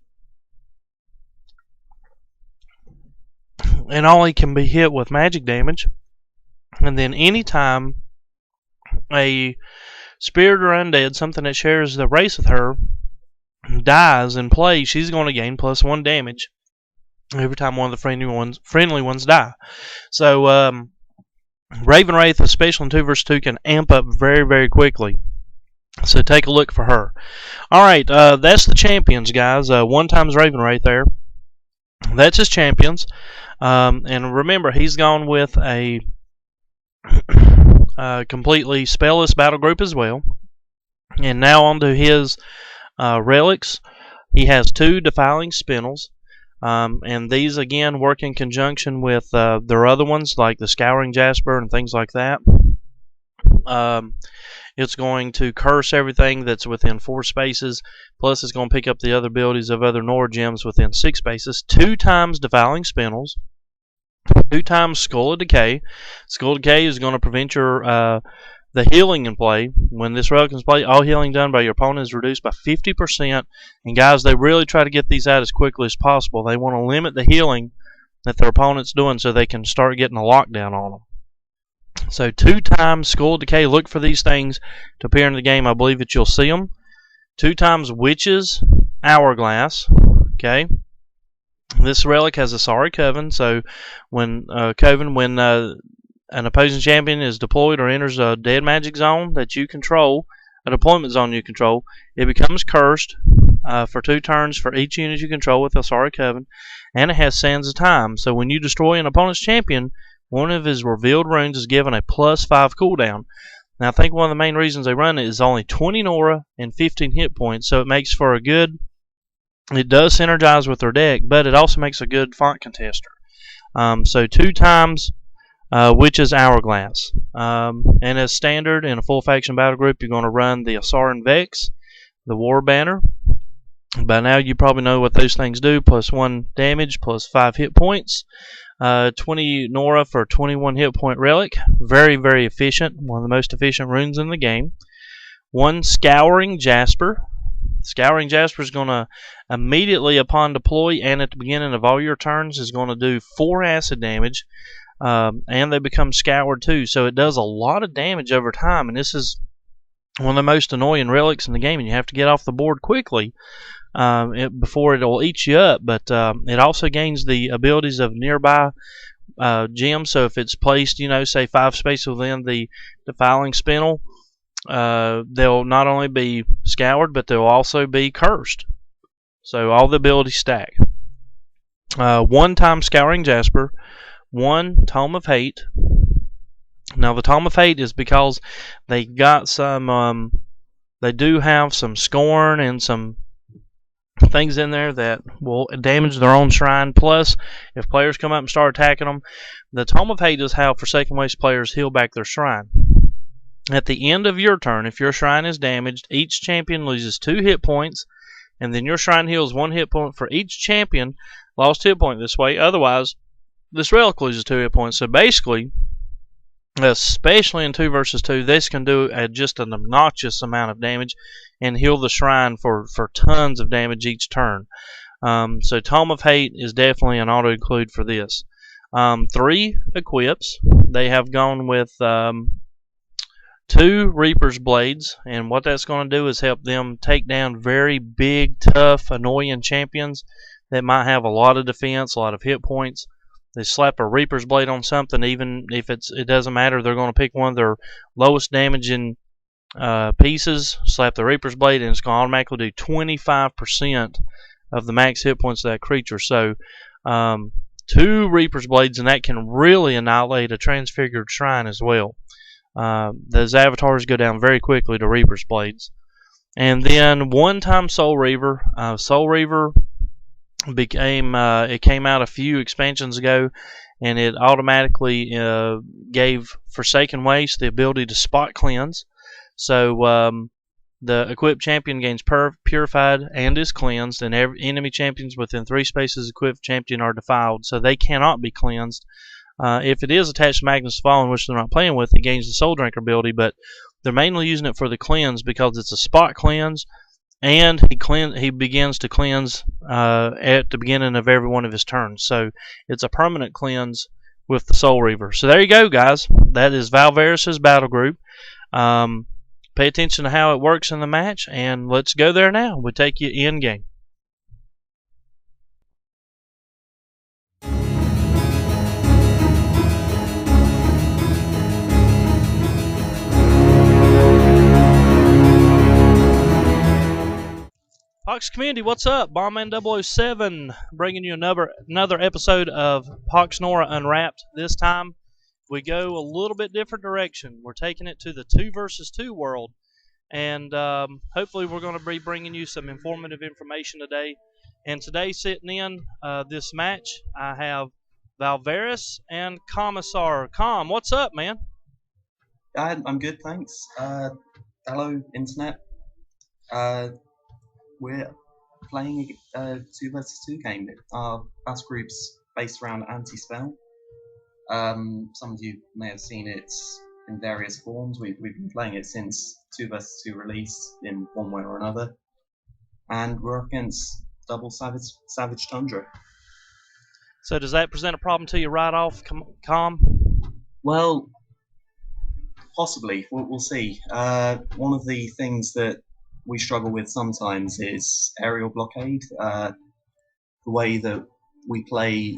And only can be hit with magic damage. And then anytime a spirit or undead, something that shares the race with her, dies in play, she's going to gain +1 damage every time one of the friendly ones die. So Raven Wraith, especially in 2 vs 2, can amp up very, very quickly. So take a look for her. Alright, that's the champions, guys. 1 times Raven Wraith there. That's his champions. And remember, he's gone with a completely spellless battle group as well. And now on to his relics. He has 2 Defiling Spinels. And these, again, work in conjunction with their other ones, like the Scouring Jasper and things like that. It's going to curse everything that's within 4 spaces, plus it's going to pick up the other abilities of other Nora gems within 6 spaces. 2 times Defiling Spinels, 2 times Skull of Decay. Skull of Decay is going to prevent your the healing in play. When this relic is played, all healing done by your opponent is reduced by 50%. And guys, they really try to get these out as quickly as possible. They want to limit the healing that their opponent's doing so they can start getting a lockdown on them. So 2 times Skull Decay. Look for these things to appear in the game. I believe that you'll see them. 2 times Witch's Hourglass. Okay. This relic has a Sorry Coven. So when an opposing champion is deployed or enters a dead magic zone that you control, a deployment zone you control, it becomes cursed for 2 turns for each unit you control with a Sorry Coven, and it has Sands of Time. So when you destroy an opponent's champion, one of his revealed runes is given a +5 cooldown. Now I think one of the main reasons they run it is only 20 Nora and 15 hit points, so it makes for a good, it does synergize with their deck, but it also makes a good font contester. So 2 times Witch's Hourglass. And as standard in a full faction battle group, you're going to run the Asaran Vex, the War Banner. By now you probably know what those things do. +1 damage, +5 hit points. 20 Nora for 21 hit point relic. Very, very efficient. One of the most efficient runes in the game. 1 Scouring Jasper. Scouring Jasper is going to immediately upon deploy and at the beginning of all your turns is going to do 4 acid damage. And they become scoured too, so it does a lot of damage over time, and this is one of the most annoying relics in the game, and you have to get off the board quickly before it will eat you up. But it also gains the abilities of nearby gems, so if it's placed, say 5 spaces within the Defiling Spinel, they'll not only be scoured, but they'll also be cursed. So all the abilities stack. 1 time Scouring Jasper, 1 Tome of Hate. Now the Tome of Hate is because they got some, they do have some Scorn and some things in there that will damage their own shrine. Plus, if players come up and start attacking them, the Tome of Hate is how Forsaken Waste players heal back their shrine. At the end of your turn, if your shrine is damaged, each champion loses 2 hit points, and then your shrine heals 1 hit point for each champion lost hit point this way. Otherwise, this relic loses 2 hit points. So basically, especially in 2 vs 2, this can do just an obnoxious amount of damage and heal the shrine for tons of damage each turn. So Tome of Hate is definitely an auto include for this. 3 equips. They have gone with 2 Reaper's Blades, and what that's going to do is help them take down very big, tough, annoying champions that might have a lot of defense, a lot of hit points. They slap a Reaper's Blade on something, even if it doesn't matter, they're going to pick one of their lowest damaging pieces, slap the Reaper's Blade, and it's going to automatically do 25% of the max hit points of that creature. So 2 Reaper's Blades, and that can really annihilate a Transfigured Shrine as well. Those avatars go down very quickly to Reaper's Blades. And then 1 time Soul Reaver. Soul Reaver it came out a few expansions ago, and it automatically gave Forsaken Waste the ability to spot cleanse. So the equipped champion gains purified and is cleansed, and enemy champions within 3 spaces equipped champion are defiled, so they cannot be cleansed. If it is attached to Magnus Fallen, which they're not playing with, it gains the Soul Drinker ability, but they're mainly using it for the cleanse because it's a spot cleanse, and he begins to cleanse at the beginning of every one of his turns. So it's a permanent cleanse with the Soul Reaver. So there you go, guys. That is Valvaryess' battle group. pay attention to how it works in the match, and let's go there now. We'll take you in game. Pox community, what's up? Bombman 007 bringing you another episode of PoxNora Unwrapped. This time we go a little bit different direction. We're taking it to the 2 versus 2 world, and hopefully we're going to be bringing you some informative information today. And today, sitting in this match, I have Valvaryess and Comissar. Com, what's up, man? I'm good, thanks. Hello, Internet. We're playing a 2 versus 2 game. Our battle group's based around anti-spell. Some of you may have seen it in various forms. We've been playing it since 2 versus 2 release in one way or another. And we're up against double Savage Tundra. So does that present a problem to you right off, Com? Well, possibly. We'll see. One of the things that we struggle with sometimes is aerial blockade. The way that we play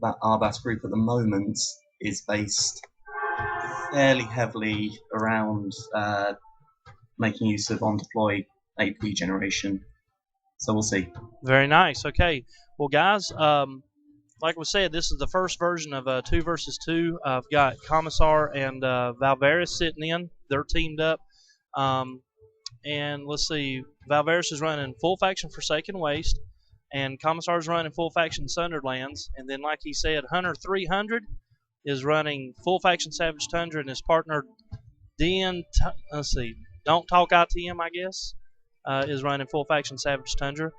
our battle group at the moment is based fairly heavily around making use of on-deploy AP generation. So we'll see. Very nice. Okay. Well, guys, like we said, this is the first version of 2 versus 2. I've got Comissar and Valvaryess sitting in. They're teamed up. And let's see, Valvaryess is running full faction Forsaken Waste, and Comissar is running full faction Sundered Lands. And then, like he said, Hunter 300 is running full faction Savage Tundra, and his partner Don't Talk ITM, I guess, is running full faction Savage Tundra.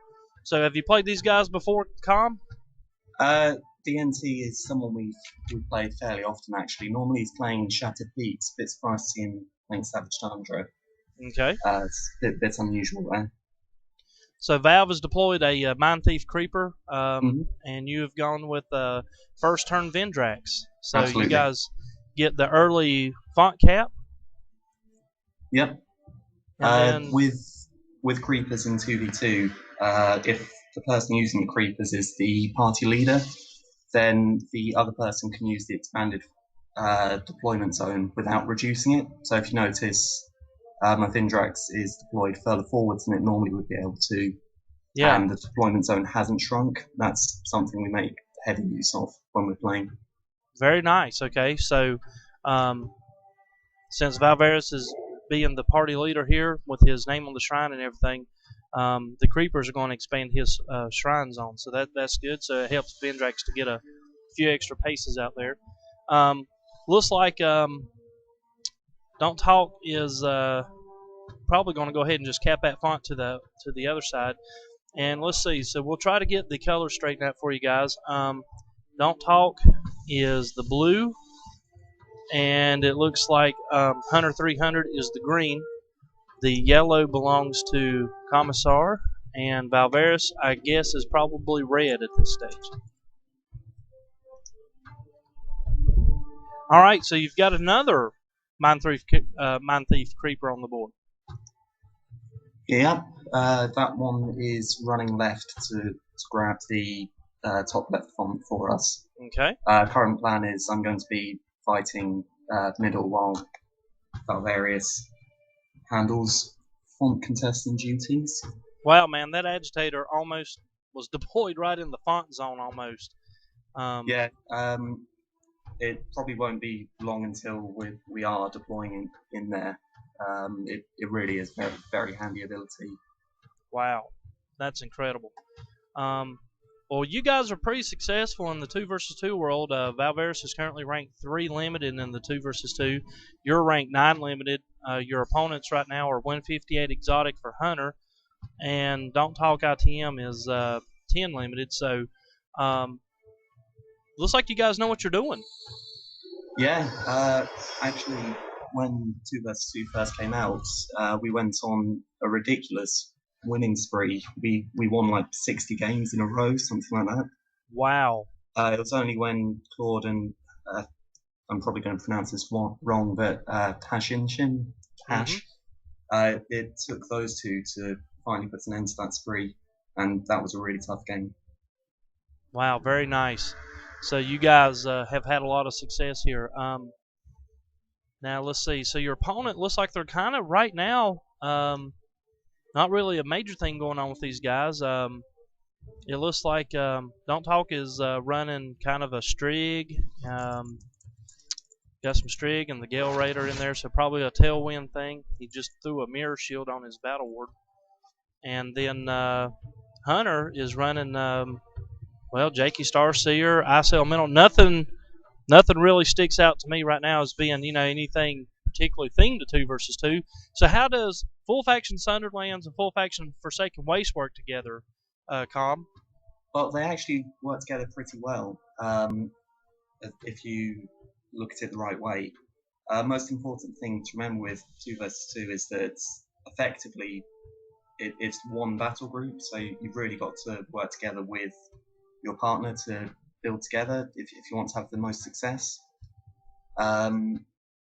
So, have you played these guys before, Com? DNT is someone we've played fairly often, actually. Normally he's playing Shattered Peaks, bit surprised to see him playing Savage Tundra. Okay. It's a bit unusual there. So Valve has deployed a Mind Thief Creeper, and you have gone with first turn Vendrax. So Absolutely. You guys get the early font cap. Yep. And with creepers in 2v2, if the person using the creepers is the party leader, then the other person can use the expanded deployment zone without reducing it. So if you notice, my Vendrax is deployed further forwards than it normally would be able to, and the deployment zone hasn't shrunk. That's something we make heavy use of when we're playing. Very nice. Okay, so since Valvaryess is being the party leader here with his name on the shrine and everything, the creepers are going to expand his shrine zone, so that's good. So it helps Vendrax to get a few extra paces out there. Looks like Don't Talk is probably going to go ahead and just cap that font to the other side. And let's see. So we'll try to get the color straightened out for you guys. Don't Talk is the blue, and it looks like Hunter 300 is the green. The yellow belongs to Comissar, and Valvaryess, I guess, is probably red at this stage. All right, so you've got another Mind Thief Creeper on the board. Yeah, that one is running left to grab the top left font for us. Okay. Current plan is I'm going to be fighting middle while Valvaryess handles font contestant duties. Wow, man, that agitator almost was deployed right in the font zone almost. It probably won't be long until we are deploying in there. It really is very, very handy ability. Wow, that's incredible. Well, you guys are pretty successful in the 2 versus 2 world. Valvaryess is currently ranked 3 limited in the 2 versus 2. You're ranked 9 limited. Your opponents right now are 158 exotic for Hunter, and Don't Talk ITM is 10 limited. So, looks like you guys know what you're doing. Yeah, actually, when 2 vs 2 first came out, we went on a ridiculous winning spree. We won like 60 games in a row, something like that. Wow. It was only when Claude and I'm probably going to pronounce this wrong, but Tashinshin, It took those two to finally put an end to that spree, and that was a really tough game. Wow, very nice. So you guys have had a lot of success here. Now let's see. So your opponent looks like they're kind of right now. Not really a major thing going on with these guys. It looks like Don't Talk is running kind of a Strig. Got some Strig and the Gale Raider in there, so probably a Tailwind thing. He just threw a Mirror Shield on his Battle Ward. And then Hunter is running, Jakey Starseer, Ice Elemental. Nothing really sticks out to me right now as being, anything particularly themed to 2 versus 2. So how does full faction Sunderlands and full faction Forsaken Waste work together, Com? Well, they actually work together pretty well if you look at it the right way. Most important thing to remember with 2 versus 2 is that effectively it's one battle group, so you've really got to work together with your partner to build together if you want to have the most success.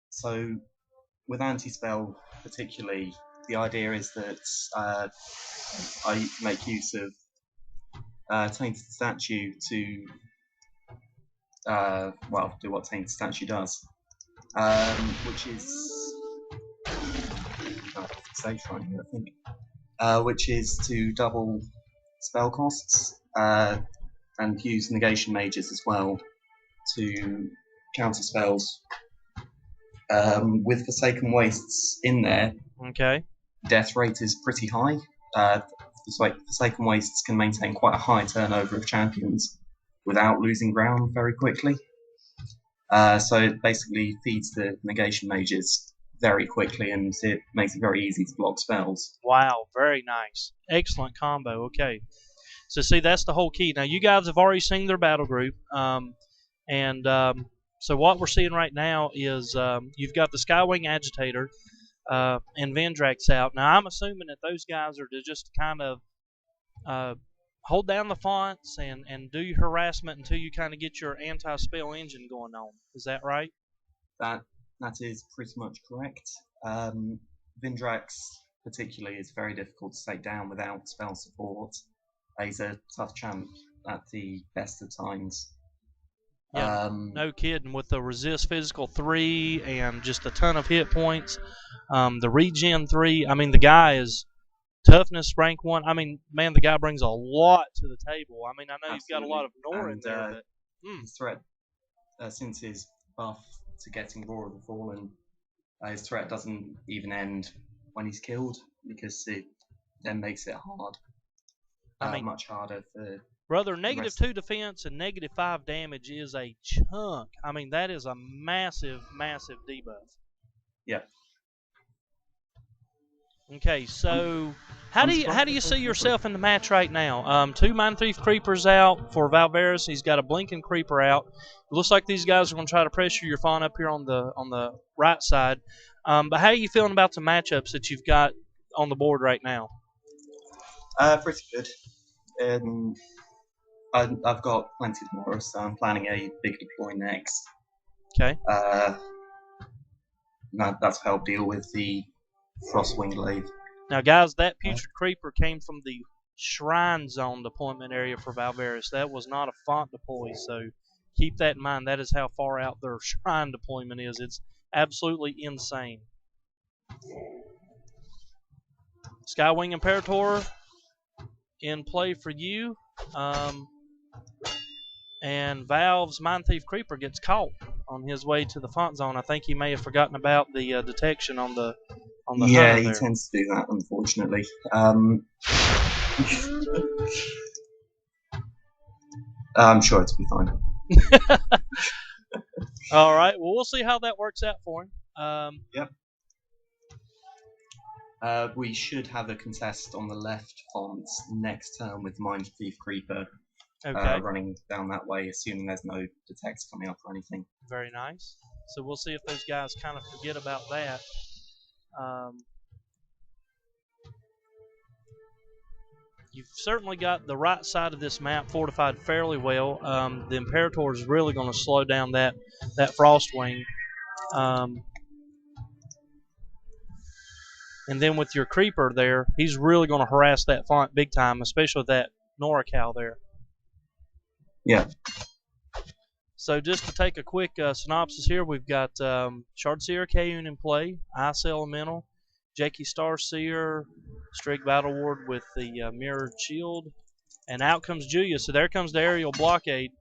So with anti-spell particularly, the idea is that I make use of Tainted Statue to do what Tainted Statue does, which is safe right here, I think, which is to double spell costs and use negation mages as well to counter spells. With Forsaken Wastes in there, Okay. death rate is pretty high. Forsaken Wastes can maintain quite a high turnover of champions without losing ground very quickly. So it basically feeds the negation mages very quickly, and it makes it very easy to block spells. Wow, very nice. Excellent combo. Okay. So see, that's the whole key. Now you guys have already seen their battle group, so what we're seeing right now is you've got the Skywing Agitator and Vendrax out. Now I'm assuming that those guys are to just kind of hold down the fonts and do your harassment until you kind of get your anti-spell engine going on. Is that right? That is pretty much correct. Vendrax particularly is very difficult to take down without spell support. He's a tough champ at the best of times. Yeah, no kidding. With the resist physical 3 and just a ton of hit points, the regen 3. I mean, the guy is toughness rank 1. I mean, man, the guy brings a lot to the table. I mean, I know Absolutely. You've got a lot of Nor in there, but his threat, since his buff to getting Roar of the Fallen, his threat doesn't even end when he's killed, because it then makes it hard. Much harder for. Brother, -2 defense and -5 damage is a chunk. I mean, that is a massive, massive debuff. Yeah. Okay, so how do you see yourself in the match right now? 2 Mind Thief Creepers out for Valvaryess. He's got a Blinking Creeper out. It looks like these guys are going to try to pressure your fawn up here on the right side. But how are you feeling about the matchups that you've got on the board right now? Pretty good. I've got plenty more, so I'm planning a big deploy next. Okay. That's help deal with the Frostwing Glaive. Now, guys, that Putrid Creeper came from the Shrine Zone deployment area for Valvaryess. That was not a font deploy, so keep that in mind. That is how far out their Shrine deployment is. It's absolutely insane. Skywing Imperator in play for you. And Valve's Mind Thief Creeper gets caught on his way to the font zone. I think he may have forgotten about the detection on the yeah, hunter he there. Tends to do that, unfortunately. I'm sure it'll be fine. All right. Well, we'll see how that works out for him. Yep. We should have a contest on the left font next turn with Mind Thief Creeper. Okay. Running down that way, assuming there's no detects coming up or anything. Very nice. So we'll see if those guys kind of forget about that. You've certainly got the right side of this map fortified fairly well. The Imperator is really going to slow down that Frostwing. And then with your creeper there, he's really going to harass that font big time, especially with that Nora cow there. Yeah. So just to take a quick synopsis here, we've got Shardseer Kayun in play, Ice Elemental, Jakey Starseer, Strix Battle Ward with the Mirrored Shield, and out comes Julia. So there comes the aerial blockade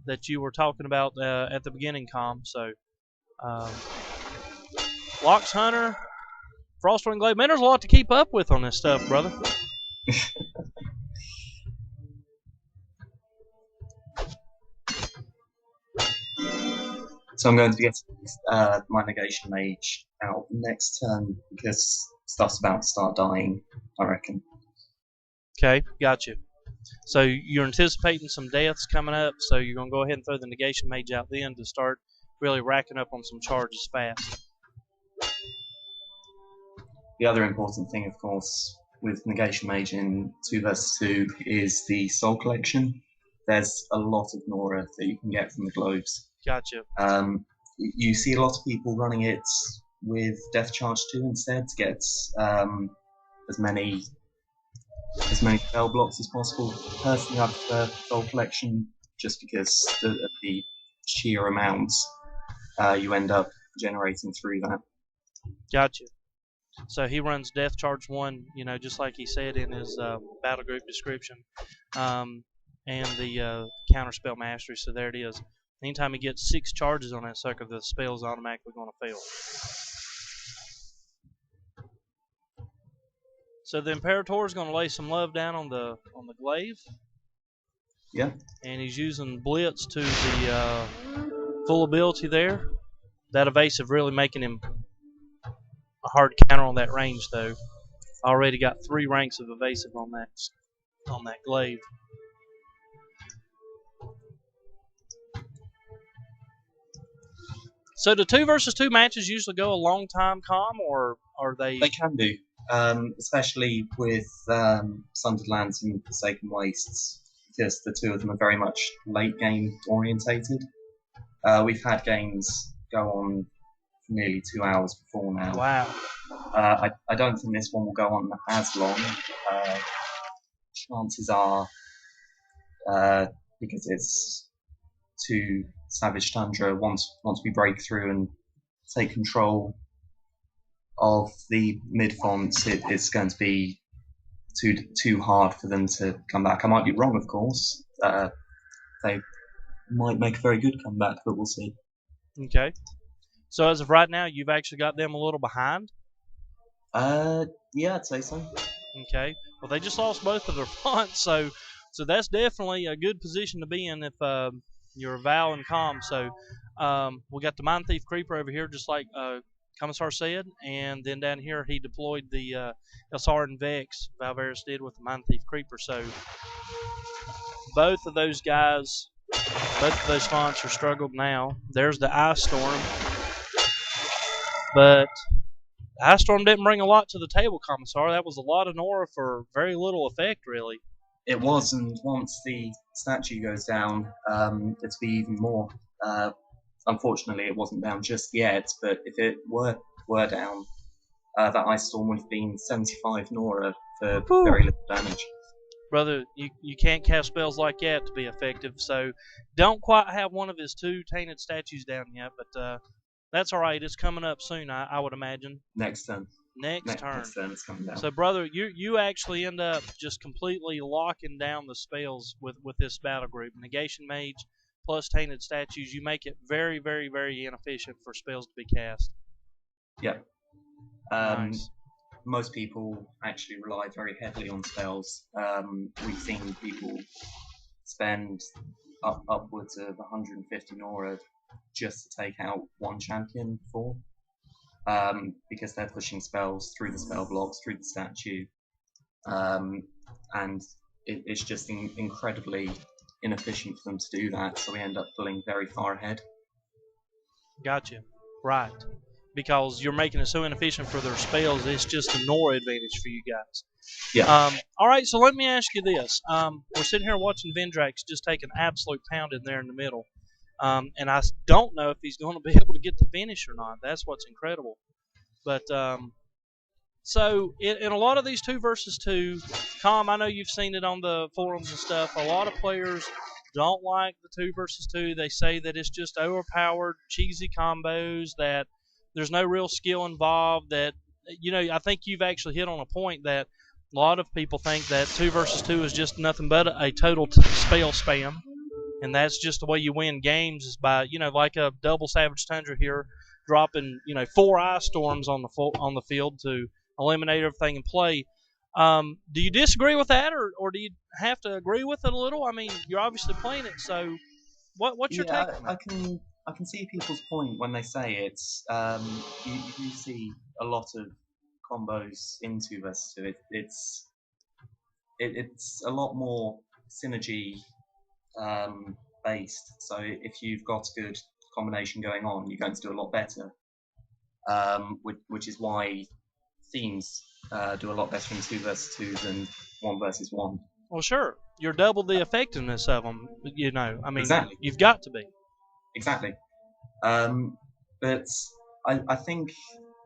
that you were talking about at the beginning, Com. So Lox Hunter, Frostwind Glaive. Man, there's a lot to keep up with on this stuff, brother. So I'm going to get my Negation Mage out next turn because stuff's about to start dying, I reckon. Okay, got you. So you're anticipating some deaths coming up, so you're going to go ahead and throw the Negation Mage out then to start really racking up on some charges fast. The other important thing, of course, with Negation Mage in 2 vs 2 is the Soul Collection. There's a lot of Nora that you can get from the globes. Gotcha. You see a lot of people running it with Death Charge 2 instead to get as many spell blocks as possible. Personally, I prefer Soul Collection just because of the sheer amounts you end up generating through that. Gotcha. So he runs Death Charge 1, you know, just like he said in his battle group description, and the Counterspell Mastery. So there it is. Anytime he gets 6 charges on that sucker, the spell's automatically going to fail. So the Imperator is going to lay some love down on the glaive. Yeah. And he's using Blitz to the full ability there. That evasive really making him a hard counter on that range, though. Already got 3 ranks of evasive on that glaive. So do 2 versus 2 matches usually go a long time, Com, or are they? They can do, especially with Sundered Lands and Forsaken Wastes, because the 2 of them are very much late game orientated. We've had games go on for nearly 2 hours before now. Wow. I don't think this one will go on as long. Chances are, because it's 2 Savage Tundra, once we break through and take control of the mid fonts, it's going to be too hard for them to come back. I might be wrong, of course. They might make a very good comeback, but we'll see. Okay. So as of right now, you've actually got them a little behind? Yeah, I'd say so. Okay. Well, they just lost both of their fonts, so that's definitely a good position to be in if you're Val and Com. So we got the Mind Thief Creeper over here, just like Comissar said, and then down here he deployed the SR and Vex. Valvaryess did with the Mind Thief Creeper. So both of those guys, both of those fonts are struggled now. There's the Ice Storm, but Ice Storm didn't bring a lot to the table, Comissar. That was a lot of Nora for very little effect, really. It was, and once the statue goes down, it'll be even more. Unfortunately, it wasn't down just yet, but if it were down, that Ice Storm would have been 75 Nora for very little damage. Brother, you can't cast spells like that to be effective, so don't quite have one of his 2 tainted statues down yet, but that's all right. It's coming up soon, I would imagine. Next turn. Next turn it's coming down. So, brother, you actually end up just completely locking down the spells with this battle group. Negation Mage plus Tainted Statues, you make it very, very, very inefficient for spells to be cast. Yep. Nice. Most people actually rely very heavily on spells. We've seen people spend upwards of 150 Nora just to take out 1 champion before. Because they're pushing spells through the spell blocks, through the statue, and it's just incredibly inefficient for them to do that, so we end up pulling very far ahead. Gotcha. Right. Because you're making it so inefficient for their spells, it's just a Nora advantage for you guys. Yeah. All right, so let me ask you this. We're sitting here watching Vendrax just take an absolute pounding there in the middle. And I don't know if he's going to be able to get the finish or not. That's what's incredible. But So in a lot of these 2 versus 2, I know you've seen it on the forums and stuff. A lot of players don't like the 2 versus 2. They say that it's just overpowered, cheesy combos, that there's no real skill involved. That, I think you've actually hit on a point that a lot of people think that 2 versus 2 is just nothing but a total spell spam, and that's just the way you win games, is by, like a double Savage Tundra here, dropping 4 ice storms on the field to eliminate everything in play. Do you disagree with that, or do you have to agree with it a little? I mean, you're obviously playing it, so what's your take Yeah, on that? I can see people's point when they say it's you do see a lot of combos in 2 versus 2. It's a lot more synergy based. So if you've got a good combination going on, you're going to do a lot better. Which is why themes do a lot better in 2 versus 2 than 1 versus 1. Well, sure, you're double the effectiveness of them. I mean, Exactly, you've got to be. exactly. But I think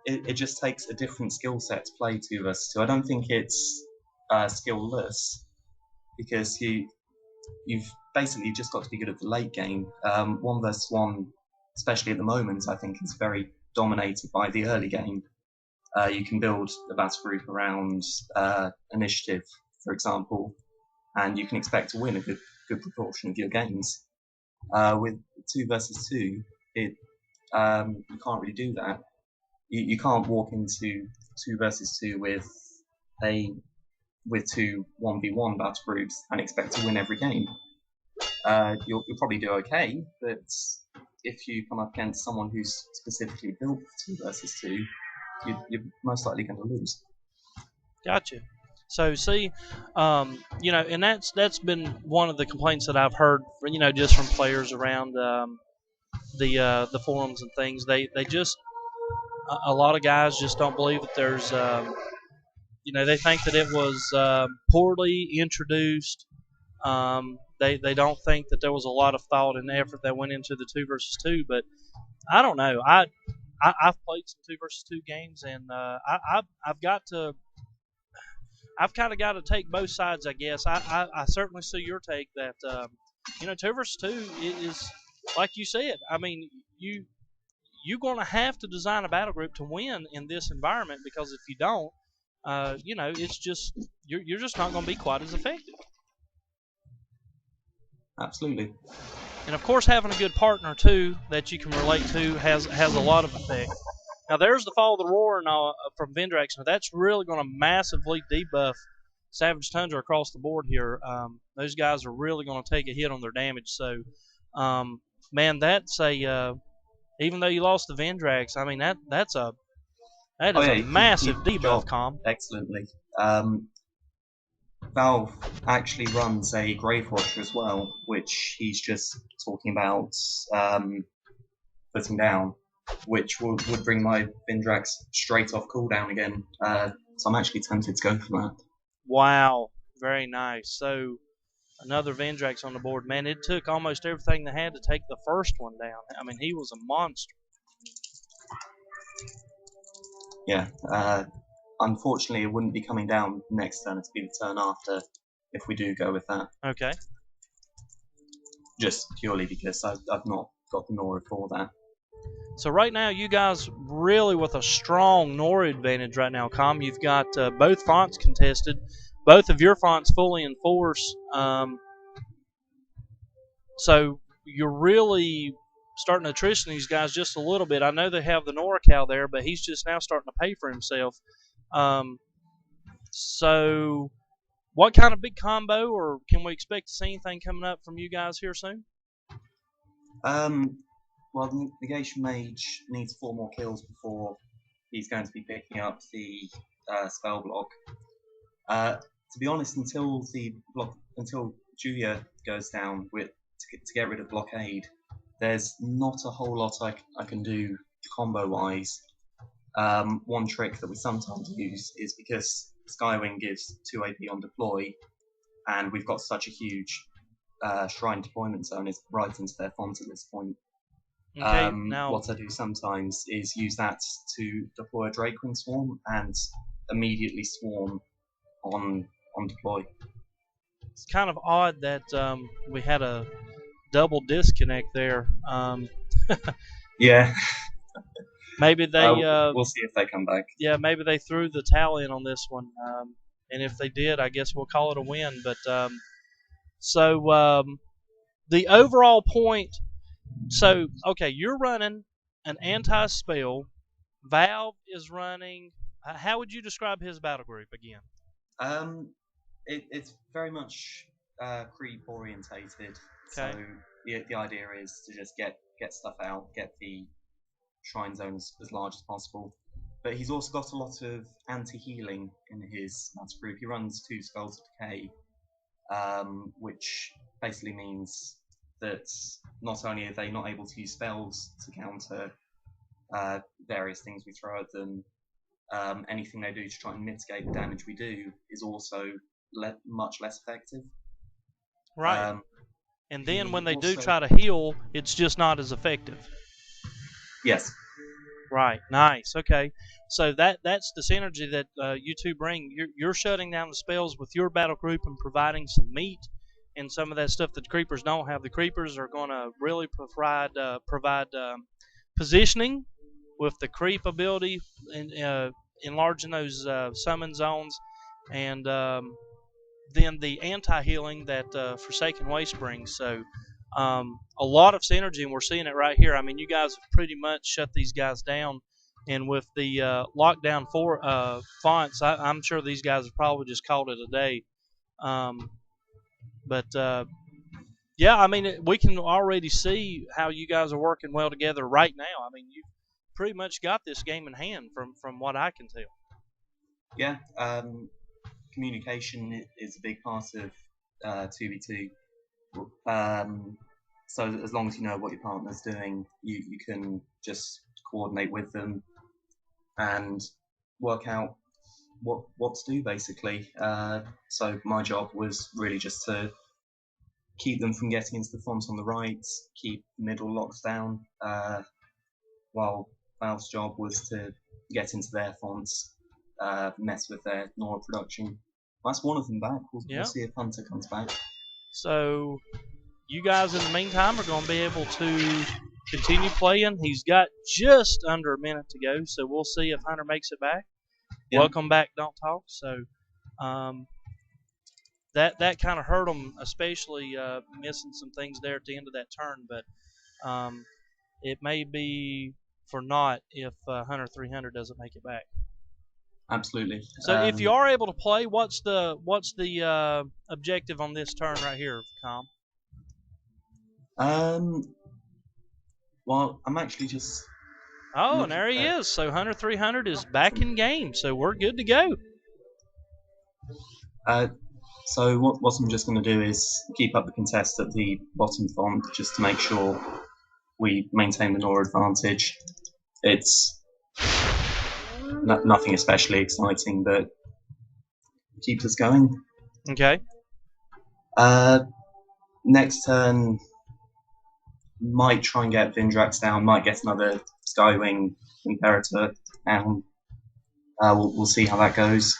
it just takes a different skill set to play 2 versus 2. I don't think it's skill-less, because you've basically just got to be good at the late game. 1 versus 1, especially at the moment, I think is very dominated by the early game. You can build a battle group around initiative, for example, and you can expect to win a good proportion of your games. With 2 versus 2, you can't really do that. You can't walk into 2 versus 2 with 2 1v1 battle groups and expect to win every game. You'll probably do okay, but if you come up against someone who's specifically built for 2 versus 2, you're most likely going to lose. Gotcha. So see, and that's been one of the complaints that I've heard, just from players around the forums and things. They just, a lot of guys just don't believe that there's, they think that it was poorly introduced. They don't think that there was a lot of thought and effort that went into the 2 versus 2. But I don't know. I've played some 2 versus 2 games, and I've kind of got to take both sides, I guess. I certainly see your take that 2 versus 2 is like you said. I mean, you're going to have to design a battle group to win in this environment, because if you don't, it's just you're just not going to be quite as effective. Absolutely. And of course, having a good partner too that you can relate to has a lot of effect. Now, there's the Fall of the Roar from Vendrax. Now, that's really going to massively debuff Savage Tundra across the board here. Those guys are really going to take a hit on their damage. So, man, that's a even though you lost the Vendrax, I mean that is a massive debuff, Com. Excellently. Valve actually runs a Grave Watcher as well, which he's just talking about putting down, which would bring my Vendrax straight off cooldown again. So I'm actually tempted to go for that. Wow, very nice. So another Vendrax on the board. Man, it took almost everything they had to take the first one down. I mean, he was a monster. Yeah. Unfortunately, it wouldn't be coming down next turn. It'd be the turn after if we do go with that. Okay. Just purely because I've not got the Nora for that. So right now, you guys really with a strong Nora advantage right now, Com. You've got both fonts contested. Both of your fonts fully in force. So you're really starting to attrition these guys just a little bit. I know they have the NorCal there, but he's just now starting to pay for himself. So what kind of big combo, or can we expect to see anything coming up from you guys here soon? Well, the Negation Mage needs 4 more kills before he's going to be picking up the spell block. To be honest, until Julia goes down to get rid of blockade, there's not a whole lot I can do combo-wise. One trick that we sometimes use is because Skywing gives 2 AP on deploy, and we've got such a huge shrine deployment zone is right into their font at this point. Okay, now what I do sometimes is use that to deploy a Drakewind Swarm and immediately swarm on deploy. It's kind of odd that we had a double disconnect there. Yeah. Maybe they. We'll see if they come back. Yeah, maybe they threw the towel in on this one. And if they did, I guess we'll call it a win. But the overall point. So okay, you're running an anti-spell. Valve is running. How would you describe his battle group again? It's very much creep orientated. Okay. So the idea is to just get stuff out, get the shrine zones as large as possible. But he's also got a lot of anti-healing in his battle group. He runs 2 Skulls of Decay, which basically means that not only are they not able to use spells to counter various things we throw at them, anything they do to try and mitigate the damage we do is also much less effective. Right. And then when they do try to heal, it's just not as effective. Yes. Right. Nice. Okay. So that's the synergy that you two bring. You're shutting down the spells with your battle group and providing some meat and some of that stuff that the creepers don't have. The creepers are going to really provide positioning with the creep ability and enlarging those summon zones, and then the anti-healing that Forsaken Waste brings. So a lot of synergy, and we're seeing it right here. I mean, you guys have pretty much shut these guys down, and with the lockdown fonts, I'm sure these guys have probably just called it a day. Yeah, I mean, we can already see how you guys are working well together right now. I mean, you've pretty much got this game in hand from what I can tell. Yeah, communication is a big part of 2v2. So as long as you know what your partner's doing, you can just coordinate with them and work out what to do, basically. So my job was really just to keep them from getting into the font on the right, keep the middle locked down, while Valve's job was to get into their fonts, mess with their Nora production. That's one of them back. We'll see if Hunter comes back. So you guys in the meantime are going to be able to continue playing. He's got just under a minute to go, so we'll see if Hunter makes it back. Yep. Welcome back, Don't Talk. So that kind of hurt him, especially missing some things there at the end of that turn, but it may be for naught if Hunter 300 doesn't make it back. Absolutely. So if you are able to play, what's the objective on this turn right here, Com? Well, I'm actually just. Oh, and there he is. So Hunter 300 is back in game. So we're good to go. So what I'm just going to do is keep up the contest at the bottom font just to make sure we maintain the Nora advantage. It's nothing especially exciting, but keeps us going. Okay. Next turn, might try and get Vindrax down, might get another Skywing Imperator down. We'll see how that goes.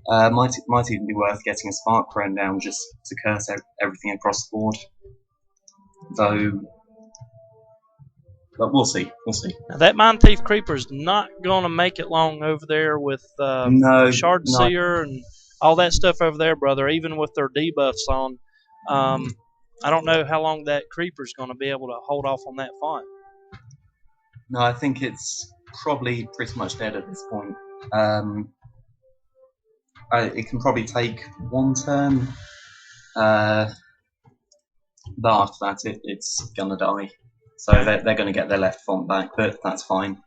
Might even be worth getting a Spark Crone down just to curse everything across the board. Though, but we'll see. Now that Mind Thief Creeper's not going to make it long over there with Shard Seer and all that stuff over there, brother. Even with their debuffs on, I don't know how long that Creeper's going to be able to hold off on that font. No, I think it's probably pretty much dead at this point. It can probably take one turn, but after that it's gonna die. So they're going to get their left font back, but that's fine.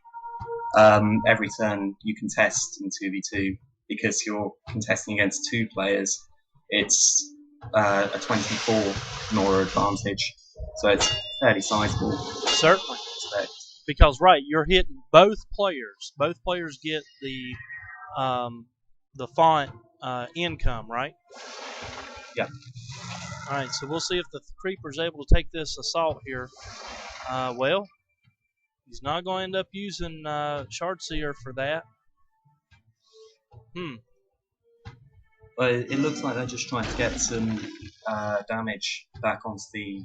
Every turn you contest in 2v2, because you're contesting against 2 players, it's a 24 Nora advantage, so it's fairly sizable. Certainly. Because, right, you're hitting both players. Both players get the font income, right? Yeah. All right, so we'll see if the Creeper's able to take this assault here. Well, he's not going to end up using Shard Seer for that. But it looks like they're just trying to get some damage back onto the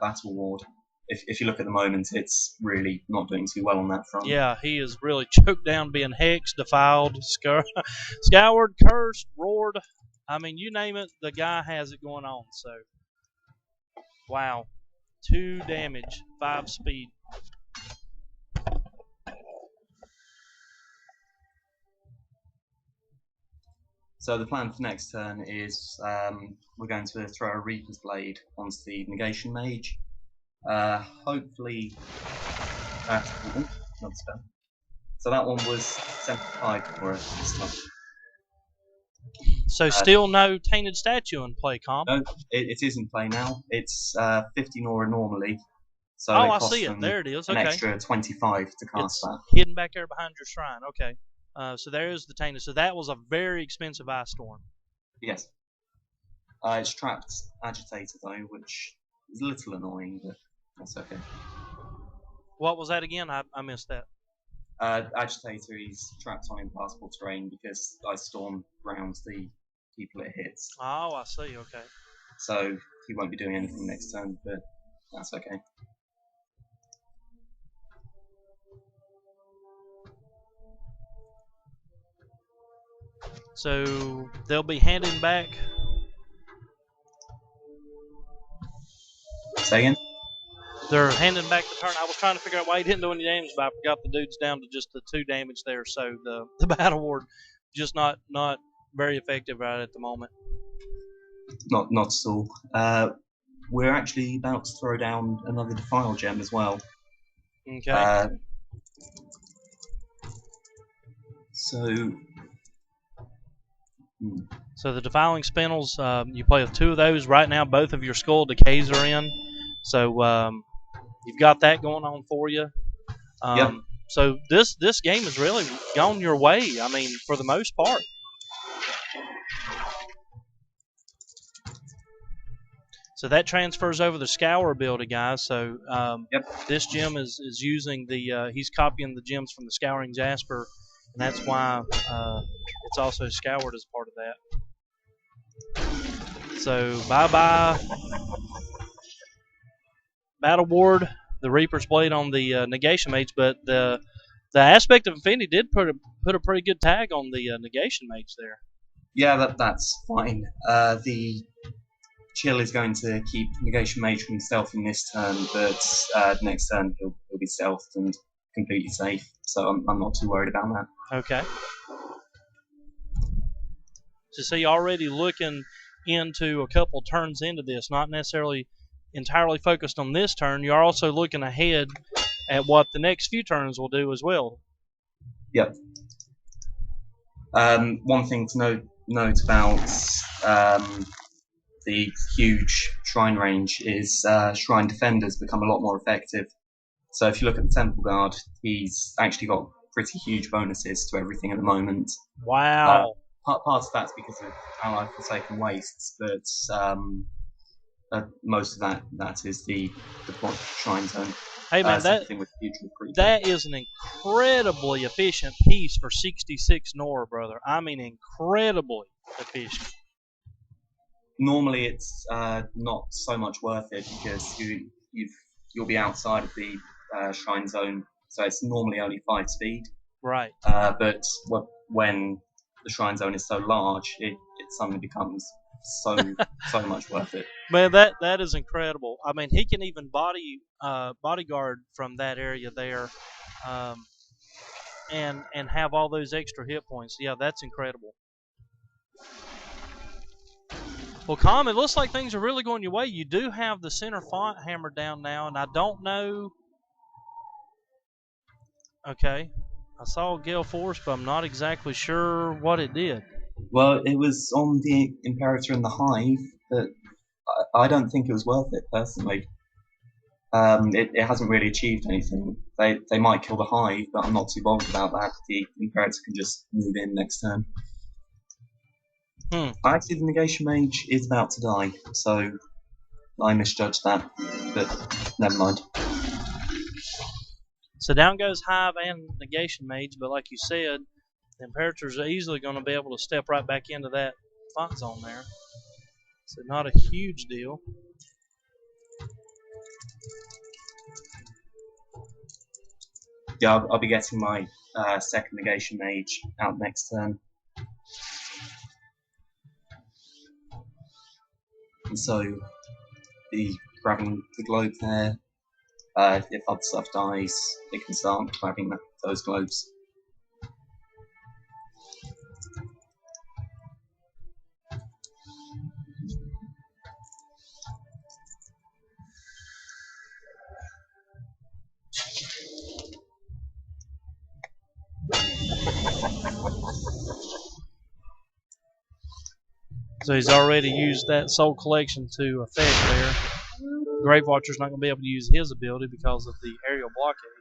battle ward. If you look at the moment, it's really not doing too well on that front. Yeah, he is really choked down, being hexed, defiled, scoured, cursed, roared. I mean, you name it, the guy has it going on. So, wow. 2 damage, 5 speed. So the plan for next turn is we're going to throw a Reaper's Blade onto the Negation Mage. Hopefully that's not spell. So that one was 75 for us this time. So still no Tainted Statue in play, Com? No, it is in play now. It's 50 Nora normally. So oh, it I costs see it. There it is. an Okay. extra 25 to cast it's that. hidden back there behind your shrine. Okay. So there's the Tainted. So that was a very expensive Ice Storm. Yes. It's trapped Agitator though, which is a little annoying, but that's okay. What was that again? I missed that. Agitator, he's trapped on impassable terrain because Ice Storm rounds the people it hits. Oh, I see. Okay. So he won't be doing anything next turn, but that's okay. So they'll be handing back. Say again? They're handing back the turn. I was trying to figure out why he didn't do any damage, but I forgot the dude's down to just the 2 damage there. So the battle ward just not very effective right at the moment. Not at all. We're actually about to throw down another Defile Gem as well. Okay. So the Defiling Spindles, you play with 2 of those. Right now, both of your Skull Decays are in. So you've got that going on for you. Yep. So this game has really gone your way, I mean, for the most part. So that transfers over the Scour ability, guys. So this gem is using the he's copying the gems from the Scouring Jasper, and that's why it's also scoured as part of that. So bye-bye Battle Ward, the Reaper's Blade on the Negation Mage, but the Aspect of Infinity did put a pretty good tag on the Negation Mage there. Yeah, that's fine. The Chill is going to keep Negation Mage from stealthing this turn, but next turn he'll be stealthed and completely safe. So I'm not too worried about that. Okay. So you're already looking into a couple turns into this, not necessarily entirely focused on this turn. You're also looking ahead at what the next few turns will do as well. Yep. One thing to note about the huge Shrine range is Shrine Defenders become a lot more effective. So if you look at the Temple Guard, he's actually got pretty huge bonuses to everything at the moment. Wow. Part of that's because of Allied Forsaken Wastes, but most of that is the Shrine Zone. Hey man, that is an incredibly efficient piece for 66 Nora, brother. I mean, incredibly efficient. Normally, it's not so much worth it because you'll be outside of the Shrine Zone, so it's normally only 5 speed. Right. But when the Shrine Zone is so large, it suddenly becomes so much worth it. Man, that is incredible. I mean, he can even bodyguard from that area there, and have all those extra hit points. Yeah, that's incredible. Well, Com, it looks like things are really going your way. You do have the center font hammered down now, and I don't know. Okay, I saw Gale Force, but I'm not exactly sure what it did. Well, it was on the Imperator and the Hive, but I don't think it was worth it personally. It hasn't really achieved anything. They might kill the Hive, but I'm not too bothered about that. The Imperator can just move in next turn. Actually, the Negation Mage is about to die, so I misjudged that, but never mind. So down goes Hive and Negation Mage, but like you said, The Imperator's easily going to be able to step right back into that font zone there. So not a huge deal. Yeah, I'll be getting my second negation mage out next turn. And so, be grabbing the globe there. If other stuff dies, it can start grabbing those globes. So he's already used that Soul Collection to effect there. Grave Watcher's not going to be able to use his ability because of the aerial blockade.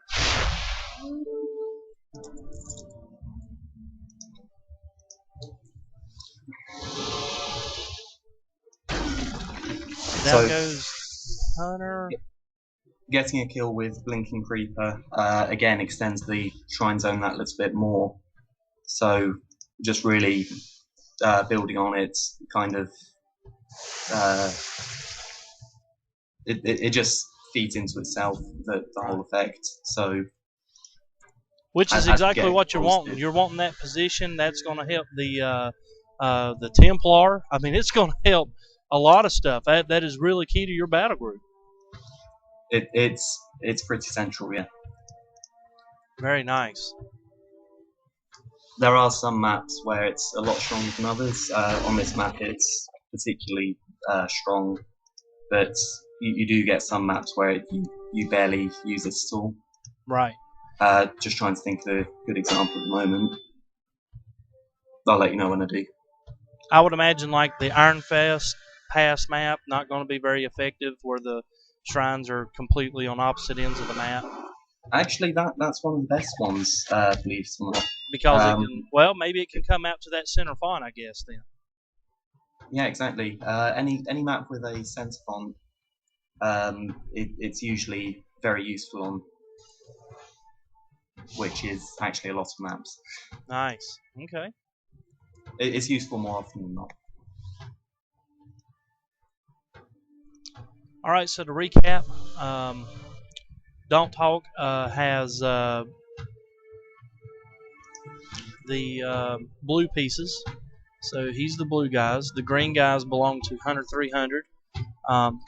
Down goes Hunter. Getting a kill with Blinking Creeper again extends the Shrine Zone that little bit more. So just really building on it, kind of it just feeds into itself, the whole effect. So, which is exactly what you're wanting. You're wanting that position that's going to help the Templar. I mean, it's going to help a lot of stuff. That is really key to your battle group. It's pretty central, yeah. Very nice. There are some maps where it's a lot stronger than others. On this map, it's particularly strong, but you do get some maps where you barely use it at all. Right. Just trying to think of a good example at the moment. I'll let you know when I do. I would imagine like the Ironfest Pass map, not going to be very effective, where the shrines are completely on opposite ends of the map. Actually, that's one of the best ones, believe it or not. Because it can, well, maybe it can come out to that center font, I guess, then. Yeah, exactly. Any map with a center font, it's usually very useful on, which is actually a lot of maps. Nice. Okay. It's useful more often than not. All right, so to recap, Don't Talk has the blue pieces. So he's the blue guys. The green guys belong to Hunter 300.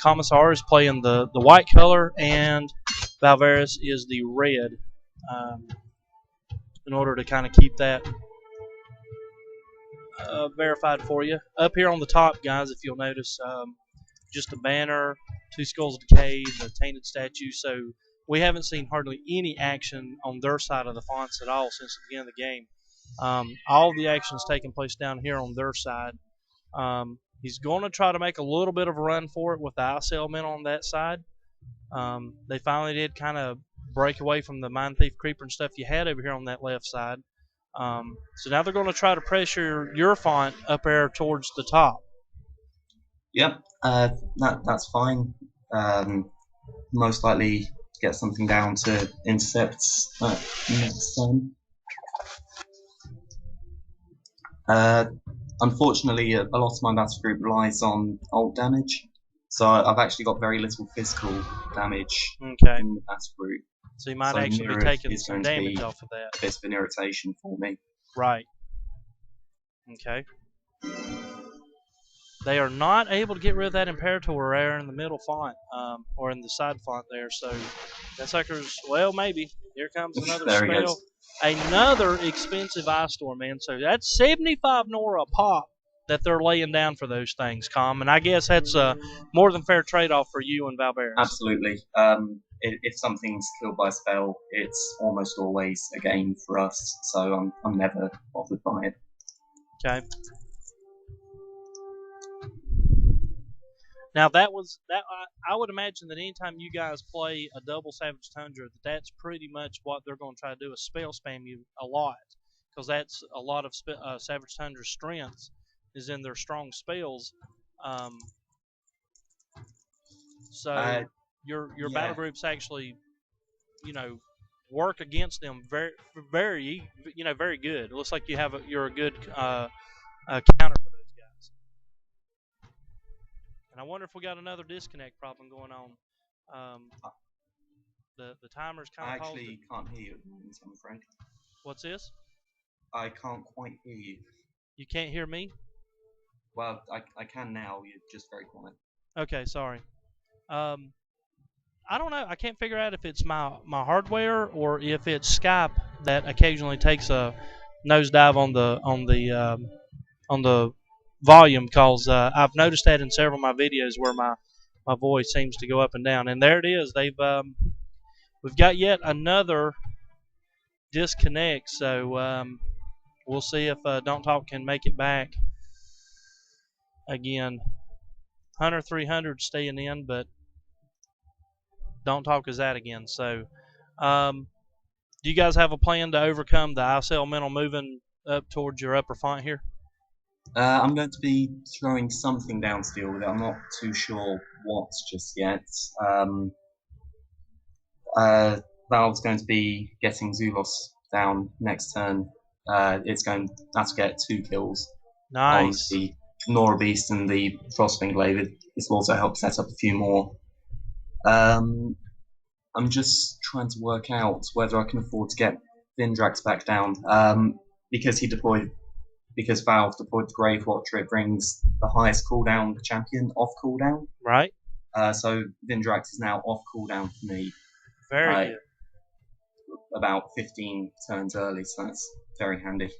Comissar is playing the white color, and Valvaryess is the red. In order to kind of keep that verified for you. Up here on the top, guys, if you'll notice, just a banner, 2 Skulls Decay, the Tainted Statue. So we haven't seen hardly any action on their side of the fonts at all since the beginning of the game. All the action is taking place down here on their side. He's going to try to make a little bit of a run for it with the ice element on that side. They finally did kind of break away from the Mind Thief Creeper and stuff you had over here on that left side. So now they're going to try to pressure your font up there towards the top. Yep, that's fine. Most likely get something down to intercepts next turn. Unfortunately, a lot of my battle group relies on ult damage, so I've actually got very little physical damage in the battle group. So you might actually be taking some damage off of that. A bit of an irritation for me. Right. Okay. They are not able to get rid of that Imperator there in the middle font, or in the side font there. So that sucker's, well, maybe. Here comes another spell. Another expensive Ice Storm, man. So that's 75 Nora a pop that they're laying down for those things, Com. And I guess that's a more than fair trade-off for you and Valvaryess. Absolutely. If something's killed by a spell, it's almost always a game for us. So I'm never bothered by it. Okay. Now that I would imagine that anytime you guys play a double Savage Tundra, that's pretty much what they're going to try to do, is spell spam you a lot, because that's a lot of Savage Tundra's strengths is in their strong spells. So your battle group's actually, work against them very very good. It looks like you're a good counter for those guys. And I wonder if we got another disconnect problem going on. The timer's kind I of paused. actually can't hear you at the moment, I'm afraid. What's this? I can't quite hear you. You can't hear me? Well, I can now. You're just very quiet. Okay, sorry. I don't know. I can't figure out if it's my hardware or if it's Skype that occasionally takes a nosedive on the volume, because I've noticed that in several of my videos where my voice seems to go up and down. And there it is. We've got yet another disconnect. So we'll see if Don't Talk can make it back again. Hunter 300 staying in, but Don't Talk is out again. So do you guys have a plan to overcome the ice elemental moving up towards your upper font here? I'm going to be throwing something down to deal with it. I'm not too sure what just yet. Valve's going to be getting Zulos down next turn. It's going to have to get 2 kills on Nice. the Nora Beast and the Frostwing Glaive. This will also help set up a few more. I'm just trying to work out whether I can afford to get Vindrax back down. Because Valve deployed the Grave Watcher, it brings the highest cooldown champion off cooldown. Right. So Vindrax is now off cooldown for me. Very good. About 15 turns early, so that's very handy.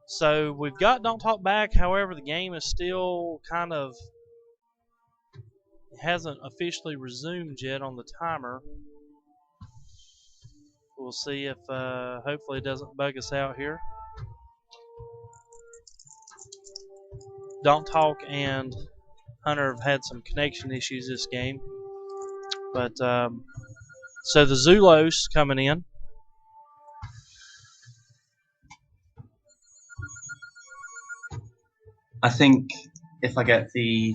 So we've got Don't Talk back. However, the game is still kind of hasn't officially resumed yet on the timer. We'll see if hopefully it doesn't bug us out here. Don't Talk and Hunter have had some connection issues this game, but so the Zulos coming in. I think if I get the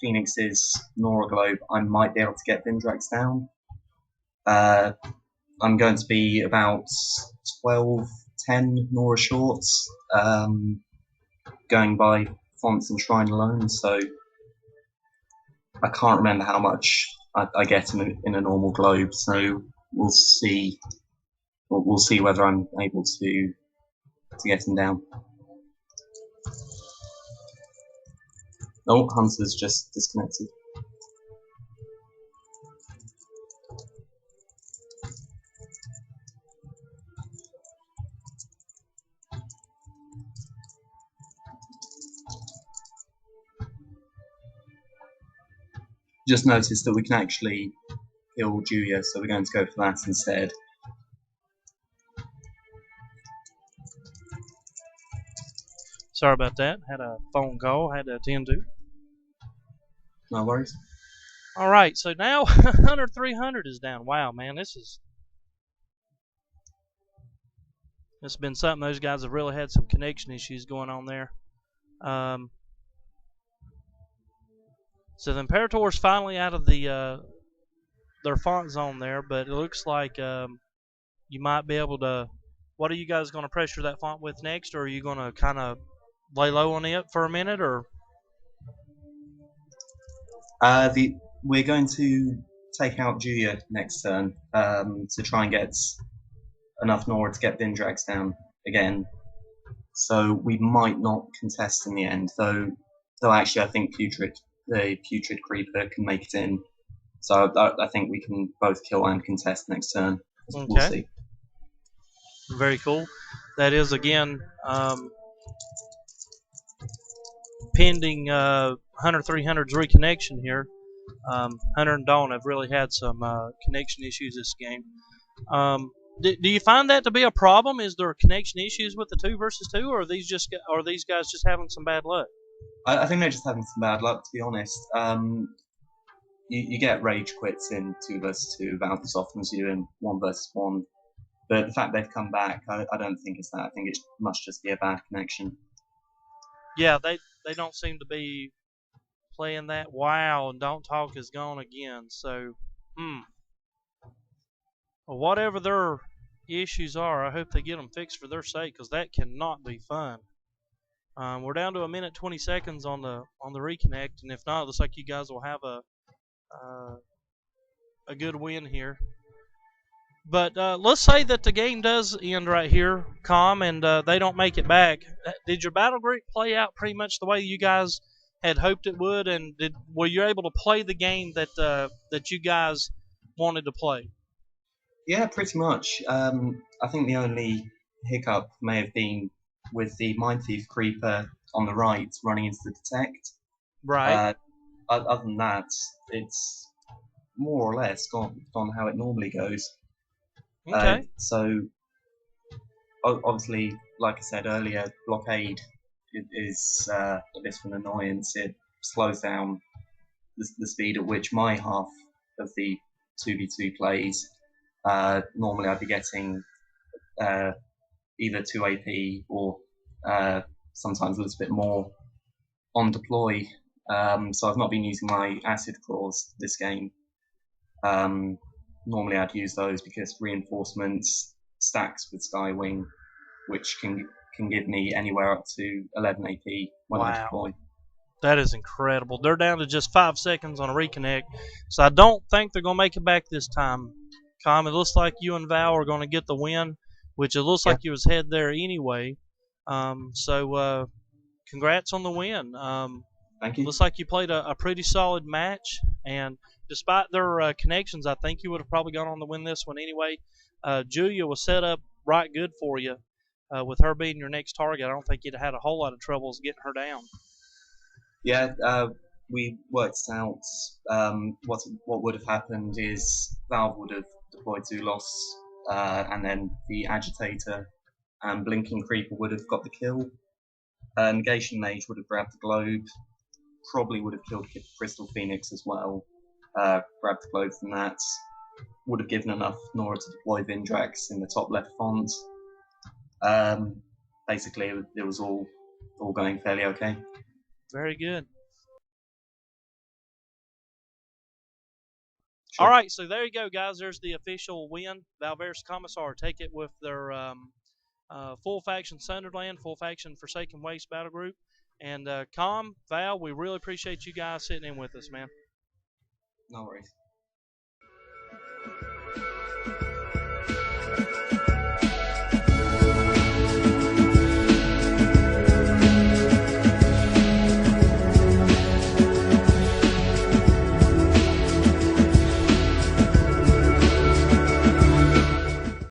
Phoenix's Nora Globe, I might be able to get Vindrax down. I'm going to be about 12-10 Nora shorts, going by fonts and shrine alone, so I can't remember how much I get in a normal globe, so we'll see. We'll see whether I'm able to get him down. Oh, Hunter's just disconnected. Just noticed that we can actually kill Julia, so we're going to go for that instead. Sorry about that. Had a phone call I had to attend to. No worries. All right, so now Hunter 300 is down. Wow, man, it's been something. Those guys have really had some connection issues going on there. So the Imperator's finally out of their font zone there, but it looks like you might be able to. What are you guys going to pressure that font with next, or are you going to kind of lay low on it for a minute, or? We're going to take out Julia next turn to try and get enough Nora to get Vindrax down again. So we might not contest in the end, though actually I think the Putrid Creeper can make it in. So I think we can both kill and contest next turn. Okay. We'll see. Very cool. That is, again, pending Hunter 300's reconnection here. Hunter and Dawn have really had some connection issues this game. Do you find that to be a problem? Is there connection issues with the 2 versus 2, or are these guys just having some bad luck? I think they're just having some bad luck, to be honest. You get rage quits in 2 versus 2 about as often as you do in 1 versus 1. But the fact they've come back, I don't think it's that. I think it must just be a bad connection. Yeah, they don't seem to be playing that. Wow, and Don't Talk is gone again. So, Well, whatever their issues are, I hope they get them fixed for their sake, because that cannot be fun. We're down to a minute 20 seconds on the reconnect, and if not, it looks like you guys will have a good win here. But let's say that the game does end right here, and they don't make it back. Did your battle group play out pretty much the way you guys had hoped it would, and were you able to play the game that you guys wanted to play? Yeah, pretty much. I think the only hiccup may have been with the Mind Thief Creeper on the right running into the Detect. Right. Uh, Other than that, it's more or less gone how it normally goes. Okay. So obviously, like I said earlier, blockade is a bit of an annoyance. It slows down the speed at which my half of the 2v2 plays. Normally, I'd be getting either 2 AP or sometimes a little bit more on deploy. So I've not been using my acid claws this game. Normally, I'd use those because reinforcements stacks with Skywing, which can give me anywhere up to 11 AP when I Wow. deploy. That is incredible. They're down to just 5 seconds on a reconnect, so I don't think they're going to make it back this time. It looks like you and Val are going to get the win, which it looks Yeah. like you was head there anyway. So congrats on the win. Thank you. Looks like you played a pretty solid match, and despite their connections, I think you would have probably gone on to win this one anyway. Julia was set up right good for you. With her being your next target, I don't think you'd have had a whole lot of troubles getting her down. Yeah, we worked out what would have happened is Valve would have deployed Zulos, and then the Agitator and Blinking Creeper would have got the kill. Negation Mage would have grabbed the Globe, probably would have killed Crystal Phoenix as well. Grabbed the Globe from that, would have given enough Nora to deploy Vindrax in the top left font. Basically, it was all going fairly okay. Very good. Sure. All right, so there you go, guys. There's the official win. Valvaryess Comissar take it with their full faction Sunderland, full faction Forsaken Waste battle group. And Val, we really appreciate you guys sitting in with us, man. No worries.